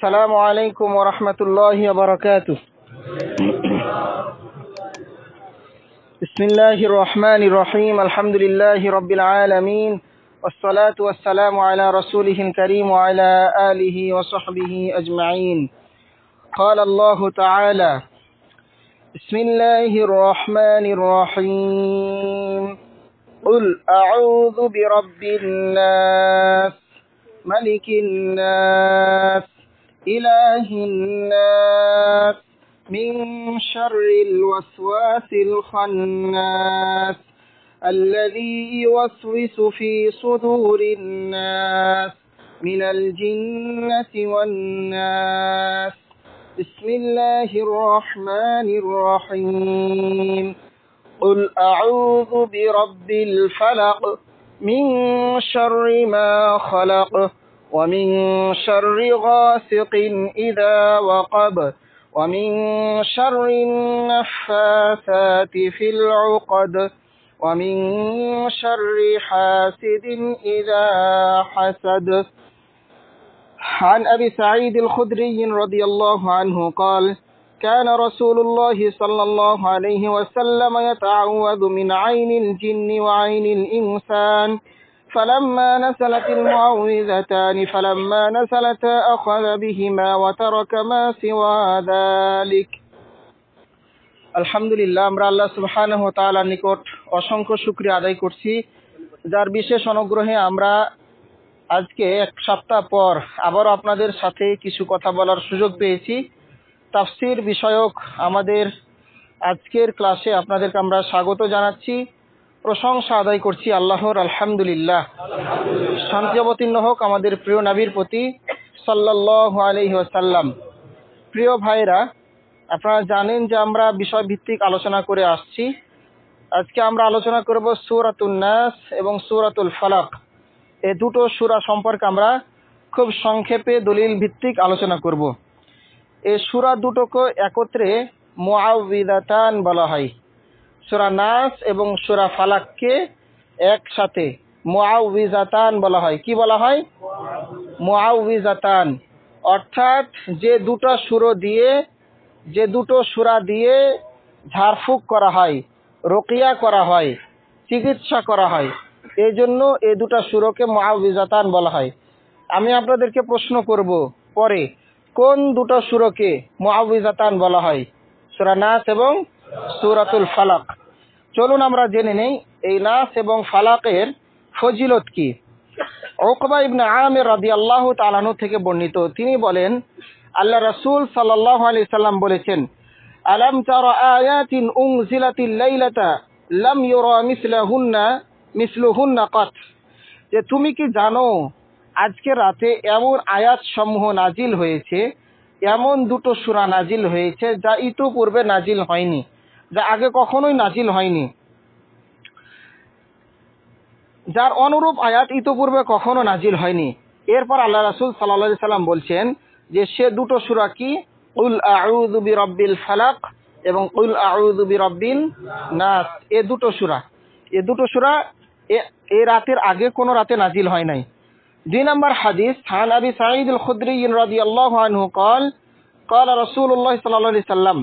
السلام عليكم ورحمة الله وبركاته. بسم الله الرحمن الرحيم. الحمد لله رب العالمين، والصلاة والسلام على رسوله الكريم وعلى آله وصحبه أجمعين. قال الله تعالى: بسم الله الرحمن الرحيم. قل أعوذ برب الناس ملك الناس إله الناس من شر الوسواس الخناس الذي يوسوس في صدور الناس من الجنة والناس. بسم الله الرحمن الرحيم. قل أعوذ برب الفلق من شر ما خلق ومن شر غاسق إذا وقب ومن شر النفاثات في العقد ومن شر حاسد إذا حسد. عن أبي سعيد الخدري رضي الله عنه قال: كان رسول الله صلى الله عليه وسلم يتعوذ من عين الجن وعين الإنسان، فلما نزلت المعوذتان أخذ بهما وترك ما سوى ذلك. আলহামদুলিল্লাহ, আমরা আল্লাহ সুবহানাহু ওয়া তাআলার নিকট অসংখ্য শুকরিয়া আদায় করছি, যার বিশেষ অনুগ্রহে আমরা আজকে এক সপ্তাহ পর আবারও আপনাদের সাথে কিছু কথা বলার সুযোগ পেয়েছি। তাফসীর বিষয়ক আমাদের আজকের ক্লাসে আপনাদেরকে আমরা স্বাগত জানাচ্ছি, প্রশংসা আদায় করছি আল্লাহর। আলহামদুলিল্লাহ। শান্তি অবতীর্ণ হোক আমাদের প্রিয় নবীর প্রতি সাল্লাল্লাহু আলাইহি ওয়াসাল্লাম। প্রিয় ভাইরা, আপনারা জানেন যে আমরা বিষয়ভিত্তিক আলোচনা করে আসছি। আজকে আমরা আলোচনা করব সূরাতুন নাস এবং সূরাতুল ফালাক। এই দুটো সূরা সম্পর্কে আমরা খুব সংক্ষেপে দলিল ভিত্তিক আলোচনা করব। এই সূরা দুটোকে একত্রে মুআউযিযাতান বলা হয়। সূরা নাস এবং সূরা ফালাককে একসাথে মুআউযিযাতান বলা হয়। কি বলা হয়? মুআউযিযাতান। অর্থাৎ যে দুটো সূরা দিয়ে ঝাড়ফুঁক করা হয়, রুকিয়া করা হয়, চিকিৎসা করা হয়, এই জন্য এই দুটো সূরাকে মুআউযিযাতান বলা হয়। আমি আপনাদেরকে প্রশ্ন করব পরে, কোন দুটো সূরাকে মুআউযিযাতান বলা হয়? সূরা নাস এবং সূরাতুল ফালাক। চলুন আমরা জেনে নেই এই নাস এবং ফালাকের ফজিলত কি। উকবা ইবনে আমির রাদিয়াল্লাহু তাআলা আনহু থেকে বর্ণিত, তিনি বলেন, আল্লাহ রাসূল সাল্লাল্লাহু আলাইহি সাল্লাম বলেছেন, আলাম তারা আয়াতিন উনজিলাতিল লাইলাতা লাম ইউরা মিসলুহুন্না কাত। যে তুমি কি জানো আজকে রাতে এমন আয়াত সমূহ নাজিল হয়েছে, এমন দুটো সূরা নাজিল হয়েছে যা ইতোপূর্বে নাজিল হয়নি, যা আগে কখনোই নাজিল হয়নি, যার অনুরূপ আয়াত ইতোপূর্বে কখনো নাজিল হয়নি। এরপর আল্লাহ রাসূল সাল্লাল্লাহু আলাইহি সাল্লাম বলছেন যে সে দুটো সূরা কি? কুল আউযু বিরাব্বিল ফালাক এবং কুল আউযু বিরাব্বিন নাস। এই দুটো সূরা এই রাতের আগে কোনো রাতে নাজিল হয় নাই। 2 নম্বর হাদিস, আন আবি সাঈদ আল খুদরি রাদিয়াল্লাহু আনহু قال قال رسول الله صلى الله عليه وسلم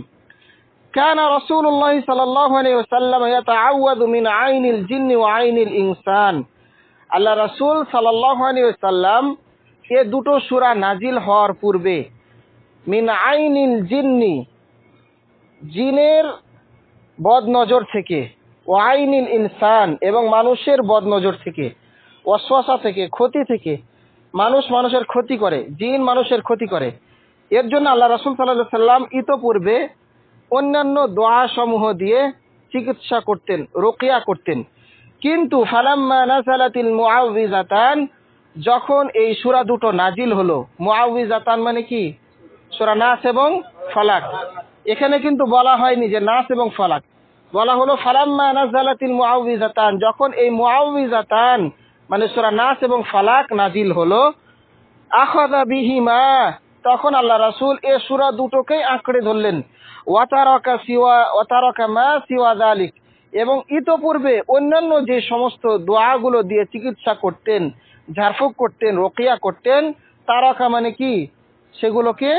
كان رسول الله صلى الله عليه وسلم يتعوذ من عين الجن وعين الإنسان। আল্লাহ রাসূল সাল্লাল্লাহু আলাইহি ওয়াসাল্লাম এই দুটো সূরা নাজিল হওয়ার পূর্বে মিন আইনিল জিন্নি, জিনের বদনজর থেকে, ও আইনিল ইনসান এবং মানুষের বদনজর থেকে, ওয়াসওয়াসা থেকে, ক্ষতি থেকে। মানুষের ক্ষতি করে, জিন মানুষের ক্ষতি করে। এর জন্য আল্লাহ রাসূল সাল্লাল্লাহু আলাইহি সাল্লাম ইতোপূর্বে অন্যান্য দোয়া সমূহ দিয়ে চিকিৎসা করতেন, রুকিয়া করতেন। কিন্তু ফালাম্মা নাযালাতিল মুআউযিযাতান, যখন এই সূরা দুটো নাজিল হলো, মুআউযিযাতান মানে কি? সূরা নাস এবং ফালাক। এখানে কিন্তু বলা হয়নি যে নাস এবং ফালাক, বলা হলো ফালাম্মা নাযালাতিল মুআউযিযাতান, যখন এই মুআউযিযাতান মানে সূরা নাস এবং ফালাক নাজিল হলো, আখাযা বিহিমা, তখন আল্লাহ রাসূল এই সূরা দুটোকেই আঁকড়ে ধরলেন, ওয়াতারাকা মা সিওয়া যালিক, এবং ইতোপূর্বে অন্যান্য যে সমস্ত দোয়াগুলো দিয়ে চিকিৎসা করতেন, ঝাড়ফুঁক করতেন, রুকিয়া করতেন, তারাকা মানে কি? সেগুলোকে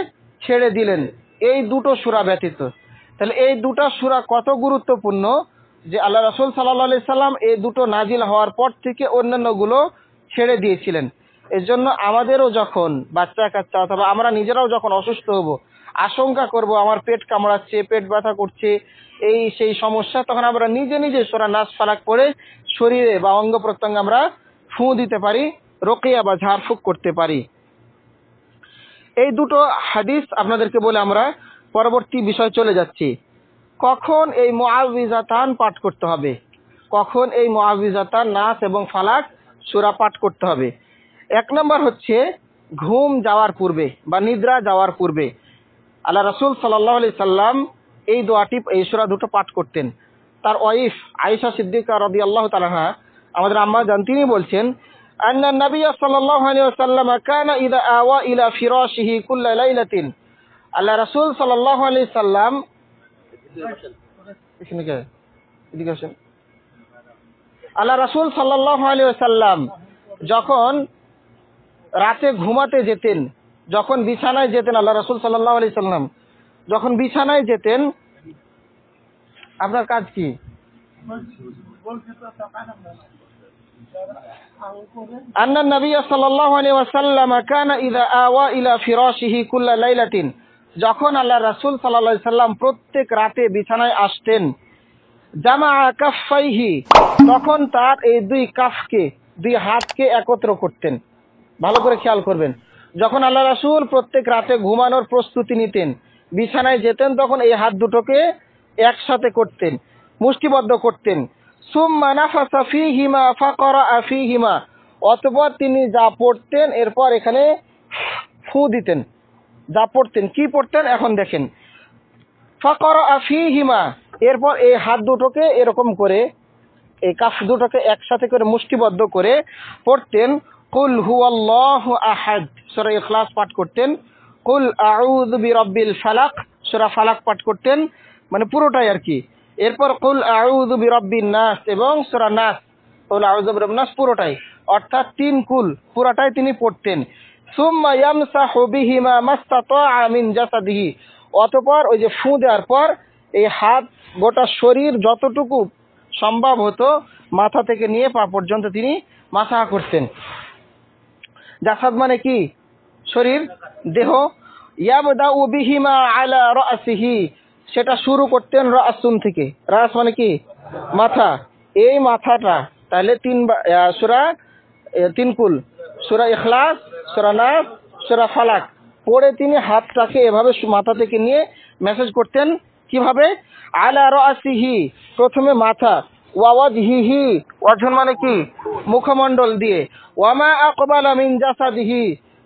ছেড়ে দিলেন এই দুটো সূরা ব্যতীত। তাহলে এই দুটো সূরা কত গুরুত্বপূর্ণ যে আল্লাহ রাসূল সাল্লাল্লাহু আলাইহি সাল্লাম এই দুটো নাজিল হওয়ার পর থেকে অন্যান্যগুলো ছেড়ে দিয়েছিলেন। এর জন্য আমাদেরও যখন বাচ্চা কাচ্চা অথবা আমরা নিজেরাও যখন অসুস্থ হব, আশঙ্কা করব আমার পেট কামড়াচ্ছে, পেট ব্যথা করছে, এই সেই সমস্যা, তখন আমরা নিজে নিজে সূরা নাস ফালাক পড়ে শরীরে বা অঙ্গ প্রত্যঙ্গে আমরা ফু দিতে পারি, রুকিয়া বা ঝাড়ফুঁক করতে পারি। এই দুটো হাদিস আপনাদেরকে বলে আমরা পরবর্তী বিষয় চলে যাচ্ছি। কখন এই মুআউযিজাতান পাঠ করতে হবে, কখন এই মুআউযিজাতান নাস এবং ফালাক সূরা পাঠ করতে হবে। এক নম্বর হচ্ছে ঘুম যাওয়ার পূর্বে বা নিদ্রা যাওয়ার পূর্বে আল্লাহ রাসূল সাল্লাল্লাহু আলাইহি সাল্লাম এই দোয়াটি, এই সূরা দুটো পাঠ করতেন। তার ওয়াইফ আয়েশা সিদ্দিকা রাদিয়াল্লাহু তাআলা আনহা, আমাদের আম্মা জান, তিনি বলছেন আন্না নবী সাল্লাল্লাহু আলাইহি ওয়াসাল্লাম কানা ইযা আওয়া ইলা ফিরাশিহি কুল্লা লাইলাতিন, আল্লাহ রাসূল সাল্লাল্লাহু আলাইহি সাল্লাম আল্লাহ রাসূল সাল্লাল্লাহু আলাইহি ওয়াসাল্লাম যখন রাতে ঘুমাতে যেতেন, যখন বিছানায় যেতেন, আল্লাহ রাসূল সাল্লাল্লাহু আলাইহি সাল্লাম যখন বিছানায় যেতেন, আপনার কাজ কি? আন্না নবী সাল্লাল্লাহু আলাইহি ওয়াসাল্লাম কানা ইযা আওয়া ইলা ফিরাশিহি কুল্লা লাইলাতিন, যখন আল্লাহ রাসূল সাল্লাল্লাহু আলাইহি সাল্লাম প্রত্যেক রাতে বিছানায় আসতেন, জামা কাফাইহি, তখন তার এই দুই কাফকে, দুই হাতকে একত্র করতেন। ভালো করে খেয়াল করবেন, যখন আল্লাহ রাসূল প্রত্যেক রাতে ঘুমানোর প্রস্তুতি নিতেন, বিছানায় যেতেন, তখন এই হাত দুটোকে একসাথে করতেন, মুষ্টিবদ্ধ করতেন। সুম্মা নাফাসা ফীহিমা ফাকরা ফীহিমা, অতঃপর তিনি যা পড়তেন এরপর এখানে ফু দিতেন। যা পড়তেন, কি পড়তেন এখন দেখেন। ফাকরা ফীহিমা, এরপর এই হাত দুটোকে এরকম করে, এই কাফ দুটোকে একসাথে করে মুষ্টিবদ্ধ করে পড়তেন কুল হুয়াল্লাহু আহাদ, সূরা ইখলাস পাঠ করতেন। কুল আউযু বিরাব্বিল ফালাক, সূরা ফালাক পাঠ করতেন, মানে পুরোটাই আর কি। এরপর কুল আউযু বিরাব্বিন নাস এবং সূরা নাস, কুল আউযু বিরাব্বিন নাস পুরোটাই, অর্থাৎ তিন কুল পুরোটাই তিনি পড়তেন। সুম্মা ইয়ামসাহু বিহিমা মাসতাতাআ মিন জাসাদিহি, অতঃপর ওই যে ফু দেওয়ার পর এই হাত গোটা শরীর যতটুকু সম্ভব হতো মাথা থেকে নিয়ে পা পর্যন্ত তিনি মাসাহা করতেন। জাসাদ মানে কি? শরীর, দেহ। ইয়াবদাউ বিহিমা আলা রাসিহি, সেটা শুরু করতেন রাসুন থেকে। রাস মানে কি? মাথা। এই মাথাটা তাহলে সূরা তিন কুল, সূরা ইখলাস, সূরা নাস, সূরা ফালাক পড়ে তিনি হাতটাকে এভাবে মাথা থেকে নিয়ে মেসেজ করতেন। কিভাবে? আলা রাসিহি, প্রথমে মাথা, ওয়া ওয়াজহিহি, ওয়াজহ মানে কি? মুখমণ্ডল দিয়ে, ওয়ামা আকবালা মিন জাসাদিহি,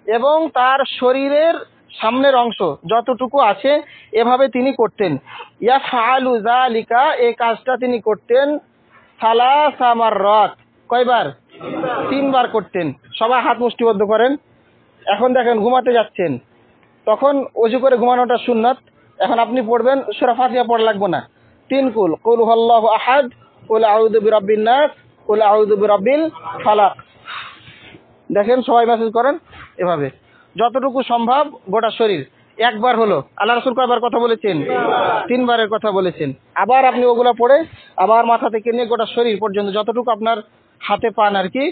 এবং তার শরীরের সামনের অংশ যতটুকু আছে এভাবে তিনি করতেন। ইয়াফআলু যালিকা, এই কাজটা তিনি করতেন সালাসা মাররাত, কয়বার? তিনবার করতেন। সবাই হাত মুষ্টিবদ্ধ করেন। এখন দেখেন ঘুমাতে যাচ্ছেন, তখন ওযু করে ঘুমানোটা সুন্নাত। এখন আপনি পড়বেন, সূরা ফাতিহা পড়া লাগবে না, তিন কুল, কুল হুয়াল্লাহু আহাদ, কুল আউযু বিরাব্বিন নাস, কুল আউযু বিরাব্বিল ফালাক। দেখেন সবাই মেসেজ করেন এভাবে, যতটুকু সম্ভব গোটা শরীর। একবার হলো, আল্লাহ রাসূল কয়বার কথা বলেছেন? তিনবারের কথা বলেছেন। আবার আপনি ওগুলা পড়ে আবার মাথা থেকে নিয়ে গোটা শরীর পর্যন্ত যতটুকু আপনার হাতে পান আর কি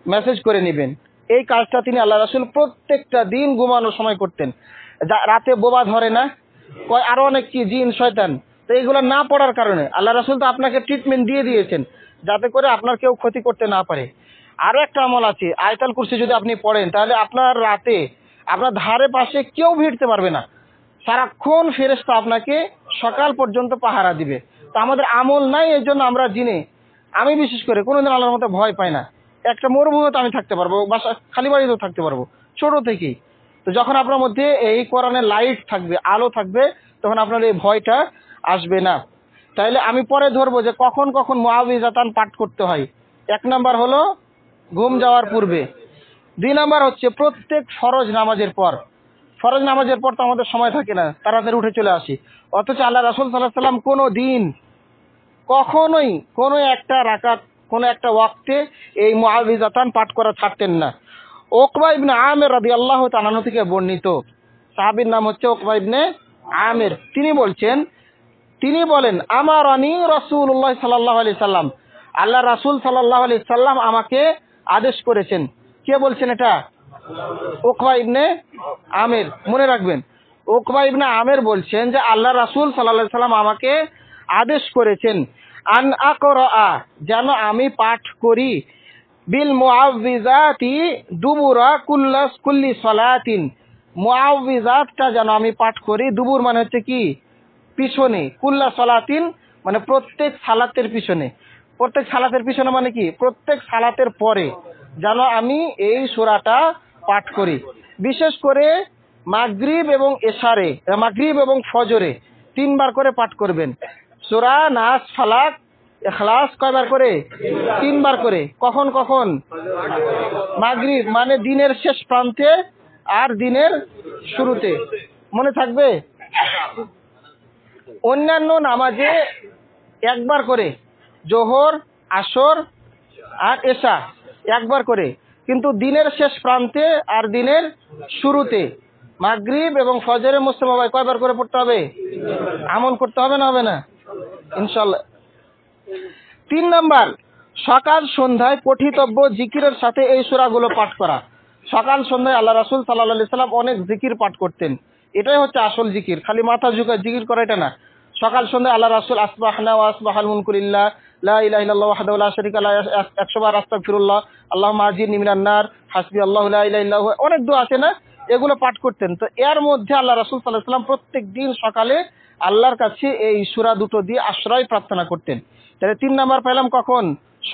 মেসেজ করে নেবেন। এই কাজটা তিনি আল্লাহ রাসূল প্রত্যেকটা দিন ঘুমানোর সময় করতেন। রাতে বোবা ধরে না, আরো অনেক কি জিন শয়তান, তো এইগুলো না পড়ার কারণে আল্লাহ রাসূল তো আপনাকে ট্রিটমেন্ট দিয়ে দিয়েছেন যাতে করে আপনার কেউ ক্ষতি করতে না পারে। আরো একটা আমল আছে, আয়াতুল কুরসি যদি আপনি পড়েন তাহলে আপনার রাতে আপনার ধারে পাশে কেউ ভিড়তে পারবে না, সারাক্ষণ ফেরেশতা আপনাকে সকাল পর্যন্ত পাহারা দিবে। তো আমাদের আমল নাই, এই জন্য আমরা জিনে, আমি বিশেষ করে কোনোদিন আল্লাহর মতো ভয় পাই না। একটা মরুভূমিতে আমি থাকতে পারবো, বাসা খালি বাড়িতেও থাকতে পারবো ছোট থেকেই। তো যখন আপনার মধ্যে এই কোরআনের লাইট থাকবে, আলো থাকবে, তখন আপনার এই ভয়টা আসবে না। তাইলে আমি পরে ধরবো যে কখন কখন মুআউযিজাতান পাঠ করতে হয়। এক নাম্বার হলো ঘুম যাওয়ার পূর্বে। দুই নাম্বার হচ্ছে প্রত্যেক ফরজ নামাজের পর। ফরজ নামাজের পর তো আমাদের সময় থাকে না, তাড়াতাড়ি উঠে চলে আসি। অথচ আল্লাহ রাসূল সাল্লাল্লাহু আলাইহি সাল্লাম কোনো দিন কখনোই কোনো একটা রাকাত, কোনো একটা ওয়াক্তে এই মুআউযিজাতান পাঠ করা ছাড়তেন না। উকবা ইবনে আমির রাদিয়াল্লাহু তাআলা থেকে বর্ণিত, সাহাবীর নাম হচ্ছে উকবা ইবনে আমির। তিনি বলেন আমারানি রাসূলুল্লাহ সাল্লাল্লাহু আলাইহি সাল্লাম, আল্লাহ রাসূল সাল্লাল্লাহু আলাইহি সাল্লাম আমাকে আদেশ করেছেন। কে বলছেন এটা? উকবা ইবনে আমির। মনে রাখবেন, উকবা ইবনে আমির বলছেন যে আল্লাহ রাসূল সাল্লাল্লাহু আলাইহি সাল্লাম আমাকে আদেশ করেছেন আন আকরা, যেন আমি পাঠ করি বিল মুআউযিজাতি দুবুরা কুল্লি সালাতিন। মুআউযিজাতটা যেন আমি পাঠ করি, দুবুর মানে হচ্ছে কি? পিছনে, কুল্লা সালাতিন মানে প্রত্যেক সালাতের পিছনে। প্রত্যেক সালাতের পিছনে মানে কি? প্রত্যেক সালাতের পরে যেন আমি এই সূরাটা পাঠ করি। বিশেষ করে মাগরিব এবং এশারে, মাগরিব এবং ফজরে 3 বার করে পাঠ করবেন। সূরা নাস, ফালাক, ইখলাস কয়বার করে? 3 বার করে। কখন কখন? মাগরিব মানে দিনের শেষ প্রান্তে আর দিনের শুরুতে। মনে থাকবে? অন্যান্য নামাজে 1 বার করে, জোহর, আসর আর এশা 1 বার করে, কিন্তু দিনের শেষ প্রান্তে আর দিনের শুরুতে মাগরিব এবং ফজরের মুসলিম ভাই কয়বার করে পড়তে হবে? আমল করতে হবে না হবে না? ইনশাআল্লাহ। 3 নাম্বার, সকাল সন্ধ্যায় পঠিতব্য জিকিরের সাথে এই সূরাগুলো পাঠ করা। সকাল সন্ধ্যায় আল্লাহ রাসূল সাল্লাল্লাহু আলাইহি সাল্লাম অনেক জিকির পাঠ করতেন। এটাই হচ্ছে আসল জিকির, খালি মাথা ঝুঁকে জিকির করা এটা না। সকাল সন্ধ্যায় আল্লাহ রাসূল আসবাহনা ওয়া আসবাহাল মুলকু লিল্লাহ, লা ইলাহা ইল্লাল্লাহু ওয়াহদাহু লা শারীকা লাহু 100 বার আস্তাগফিরুল্লাহ, আল্লাহুম্মা আজিরনি মিনান নার, হাসবিয়াল্লাহু লা ইলাহা ইল্লাহু, অনেক দোয়া আছে না, এগুলো পাঠ করতেন। তো এর মধ্যে আল্লাহ রাসূল সাল্লাল্লাহু আলাইহি সাল্লাম প্রত্যেকদিন সকালে আল্লাহর কাছে এই সূরা দুটো দিয়ে আশ্রয় প্রার্থনা করতেন। তাহলে 3 নাম্বার পেলাম কখন?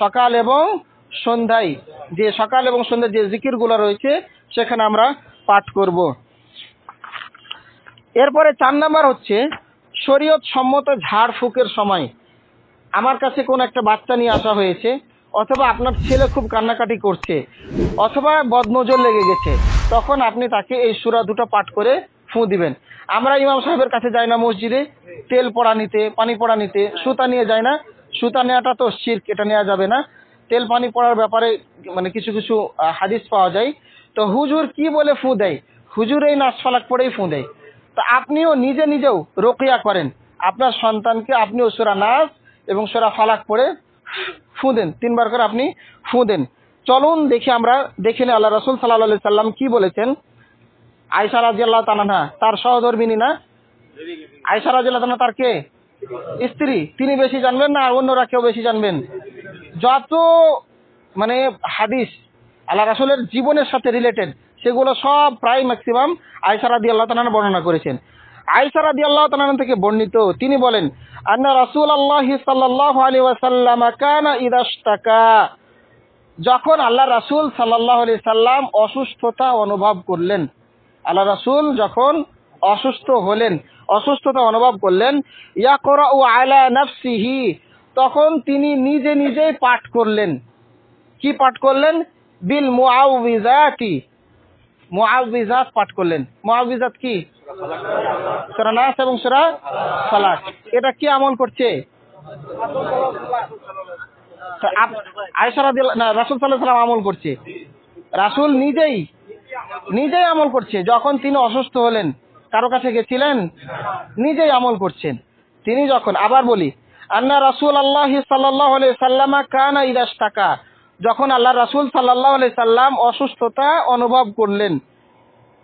সকাল এবং সন্ধ্যায়। যে সকাল এবং সন্ধ্যায় যে জিকিরগুলো রয়েছে সেখানে আমরা পাঠ করব। এরপরে 4 নাম্বার হচ্ছে শরীয়ত সম্মত ঝাড় ফুঁকের সময়। আমার কাছে কোন একটা বাচ্চা নিয়ে আসা হয়েছে, অথবা আপনার ছেলে খুব কান্নাকাটি করছে, অথবা বদনজর লেগে গেছে, তখন আপনি তাকে এই সূরা দুটো পাঠ করে ফুঁ দিবেন। আমরা ইমাম সাহেবের কাছে যাই না মসজিদে তেল পড়া নিতে, পানি পড়া নিতে, সুতা নিয়ে যাই না? সুতা নেওয়াটা তো শিরক, এটা নেওয়া যাবে না। তেল পানি পড়ার ব্যাপারে মানে কিছু কিছু হাদিস পাওয়া যায়। তো হুজুর কি বলে ফুঁ দেয়? হুজুর এই নাস ফালাক পড়েই ফুঁ দেয়। তো আপনিও নিজেও রুকিয়া করেন, আপনার সন্তানকে আপনিও সূরা নাস এবং সূরা ফালাক পড়ে ফুঁ দেন, 3 বার করে আপনি ফুঁ দেন। চলুন দেখি আমরা দেখে নিই আল্লাহ রাসূল সাল্লাল্লাহু আলাইহি সাল্লাম কি বলেছেন। আয়েশা রাদিয়াল্লাহু তাআলা আনহা, তার সহধর্মিনী না? আয়েশা রাদিয়াল্লাহু তাআলা তার কে? স্ত্রী। তিনি বেশি জানবেন না আর অন্যরা কেউ বেশি জানবেন? যত মানে হাদিস আল্লাহ রাসূলের জীবনের সাথে রিলেটেড সেগুলো সব প্রায় ম্যাক্সিমাম আয়েশা রাদিয়াল্লাহু তাআলা বর্ণনা করেছেন। আয়েশা রাদিয়াল্লাহু তাআলা থেকে বর্ণিত, তিনি বলেন আন্না রাসূলুল্লাহ সাল্লাল্লাহু আলাইহি ওয়াসাল্লাম কানা ইদাশতাকা, যখন আল্লাহ রাসূল সাল্লাল্লাহু আলাইহি সাল্লাম অসুস্থতা অনুভব করলেন, আল্লাহ রাসূল যখন অসুস্থতা অনুভব করলেন, ইয়াকরাউ আলা নাফসিহি, তখন তিনি নিজেই পাঠ করলেন। কি পাঠ করলেন? বিল মুআউযিজাতি, মুআউযিজাত পাঠ করলেন। মুআউযিজাত কি? সূরা নাস এবং সূরা ফালাক। এটা কি আমল করছে? আয়েশা রাদিয়াল্লাহু না, রাসূল সাল্লাল্লাহু আলাইহি ওয়াসাল্লাম আমল করছে। রাসূল নিজেই আমল করছে। যখন তিনি অসুস্থ হলেন, কারো কাছে গেছিলেন? নিজেই আমল করছেন তিনি। যখন আবার বলি আন্না রাসূলুল্লাহ সাল্লাল্লাহু আলাইহি সাল্লাম কানা ইদাশতাকা, যখন আল্লাহ রাসূল সাল্লাল্লাহু আলাইহি সাল্লাম অসুস্থতা অনুভব করলেন,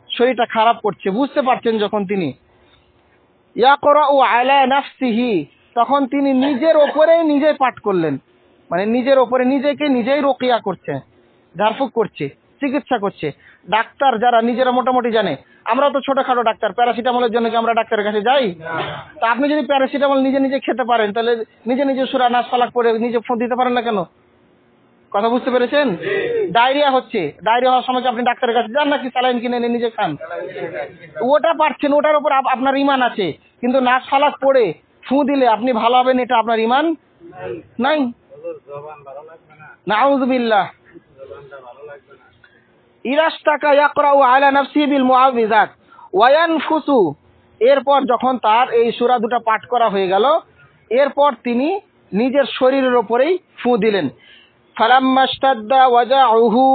শরীরটা খারাপ করছে, বুঝতে পারছেন যখন তিনি, ইয়াকরাউ আলা নাফসিহি, তখন তিনি নিজের ওপরেই নিজে পাঠ করলেন। মানে নিজের ওপরে নিজেই রুকিয়া করছে, ঝাড়ফুঁক করছে, চিকিৎসা করছে। ডাক্তার যারা নিজেরা মোটামুটি জানে, আমরা তো ছোটখাটো ডাক্তার, প্যারাসিটামলের জন্য কি আমরা ডাক্তারের কাছে যাই? তা আপনি যদি প্যারাসিটামল নিজে খেতে পারেন, তাহলে নিজে সূরা নাস ফালাক পড়ে নিজে ফুঁ দিতে পারেন না কেন? কথা বুঝতে পেরেছেন? ডায়রিয়া হওয়ার সময় কি আপনি ডাক্তারের কাছে যান নাকি স্যালাইন কিনে এনে নিজে খান? ওটা পারছেন, ওটার উপর আপনার ঈমান আছে, কিন্তু নাস ফালাক পড়ে ফুঁ দিলে আপনি ভালো হবেন, এটা আপনার ঈমান নাই। নাউযুবিল্লাহ। ইরাশতাকা ইয়াকরাউ আলা নাফসিহি বিল মুআউযিজাত ওয়া ইয়ানফুসু, এরপর যখন তার এই সূরা দুটো পাঠ করা হয়ে গেল, এরপর তিনি নিজের শরীরের উপরেই ফুঁ দিলেন। ফালাম্মাশতাদ্দা ওয়াজাউহু,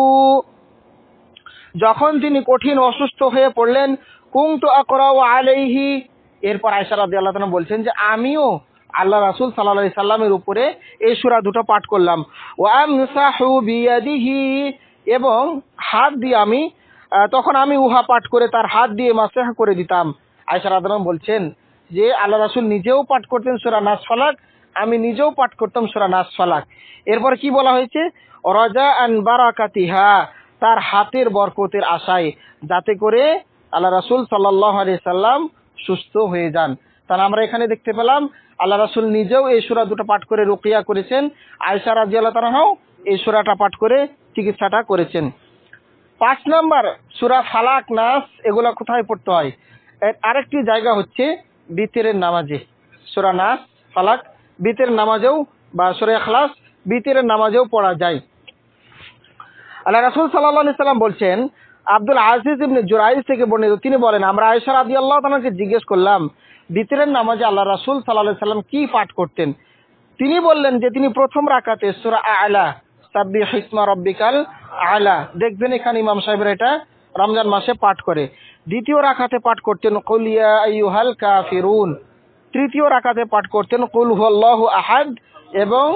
যখন তিনি কঠিন অসুস্থ হয়ে পড়লেন, কুনতু আকরাউ আলাইহি, এরপর আয়েশা রাদিয়াল্লাহু তাআলা বলছেন যে আমিও আল্লাহ রাসূল সাল্লাল্লাহু আলাইহি সাল্লামের উপরে এই সূরা দুটো পাঠ করলাম। ওয়া আমসাহু বিয়াদিহি, এবং হাত দিয়ে আমি তখন আমি উহা পাঠ করে তার হাত দিয়ে মাসহ করে দিতাম। আয়েশা রাদিয়াল্লাহু বলছেন যে আল্লাহ রাসূল নিজেও পাঠ করতেন সূরা নাস ফালাক, আমি নিজেও পাঠ করতাম সূরা নাস ফালাক। এরপর কি বলা হয়েছে? রাজাআন বারাকাতিহা, তার হাতের বরকতের আশায়, যাতে করে আল্লাহ রাসূল সাল্লাল্লাহু আলাইহি সাল্লাম সুস্থ হয়ে যান। তাহলে আমরা এখানে দেখতে পেলাম আল্লাহ রাসূল নিজেও এই সূরা দুটো পাঠ করে রুকিয়া করেছেন, আয়েশা রাদিয়াল্লাহু তাআলাও এই সূরাটা পাঠ করে চিকিৎসাটা করেছেন। 5 নম্বর, সূরা ফালাক নাস এগুলো কোথায় পড়তে হয়? আরেকটি জায়গা হচ্ছে বিতরের নামাজে। সূরা নাস ফালাক বিতরের নামাজেও, বা সূরা ইখলাস বিতরের নামাজেও পড়া যায়। আল্লাহ রাসূল সাল্লাল্লাহু আলাইহি সাল্লাম বলছেন, আব্দুল আজিজ ইবনে জুরাইজ থেকে বর্ণিত, তিনি বলেন আমরা আয়েশা রাদিয়াল্লাহু তাআলাকে জিজ্ঞেস করলাম বিতরের নামাজে আল্লাহ রাসূল সাল্লাল্লাহু আলাইহি সাল্লাম কি পাঠ করতেন। তিনি বললেন যে তিনি প্রথম রাকাতে সূরা আ'লা, সাব্বিহ ইসমা রাব্বিকাল আ'লা, দেখবেন এখানে ইমাম সাহেবরা এটা রমজান মাসে পাঠ করে। দ্বিতীয় রাকাতে পাঠ করতেন কুল ইয়া আইয়ুহাল কাফিরুন। তৃতীয় রাকাতে পাঠ করতেন কুল হুয়াল্লাহু আহাদ এবং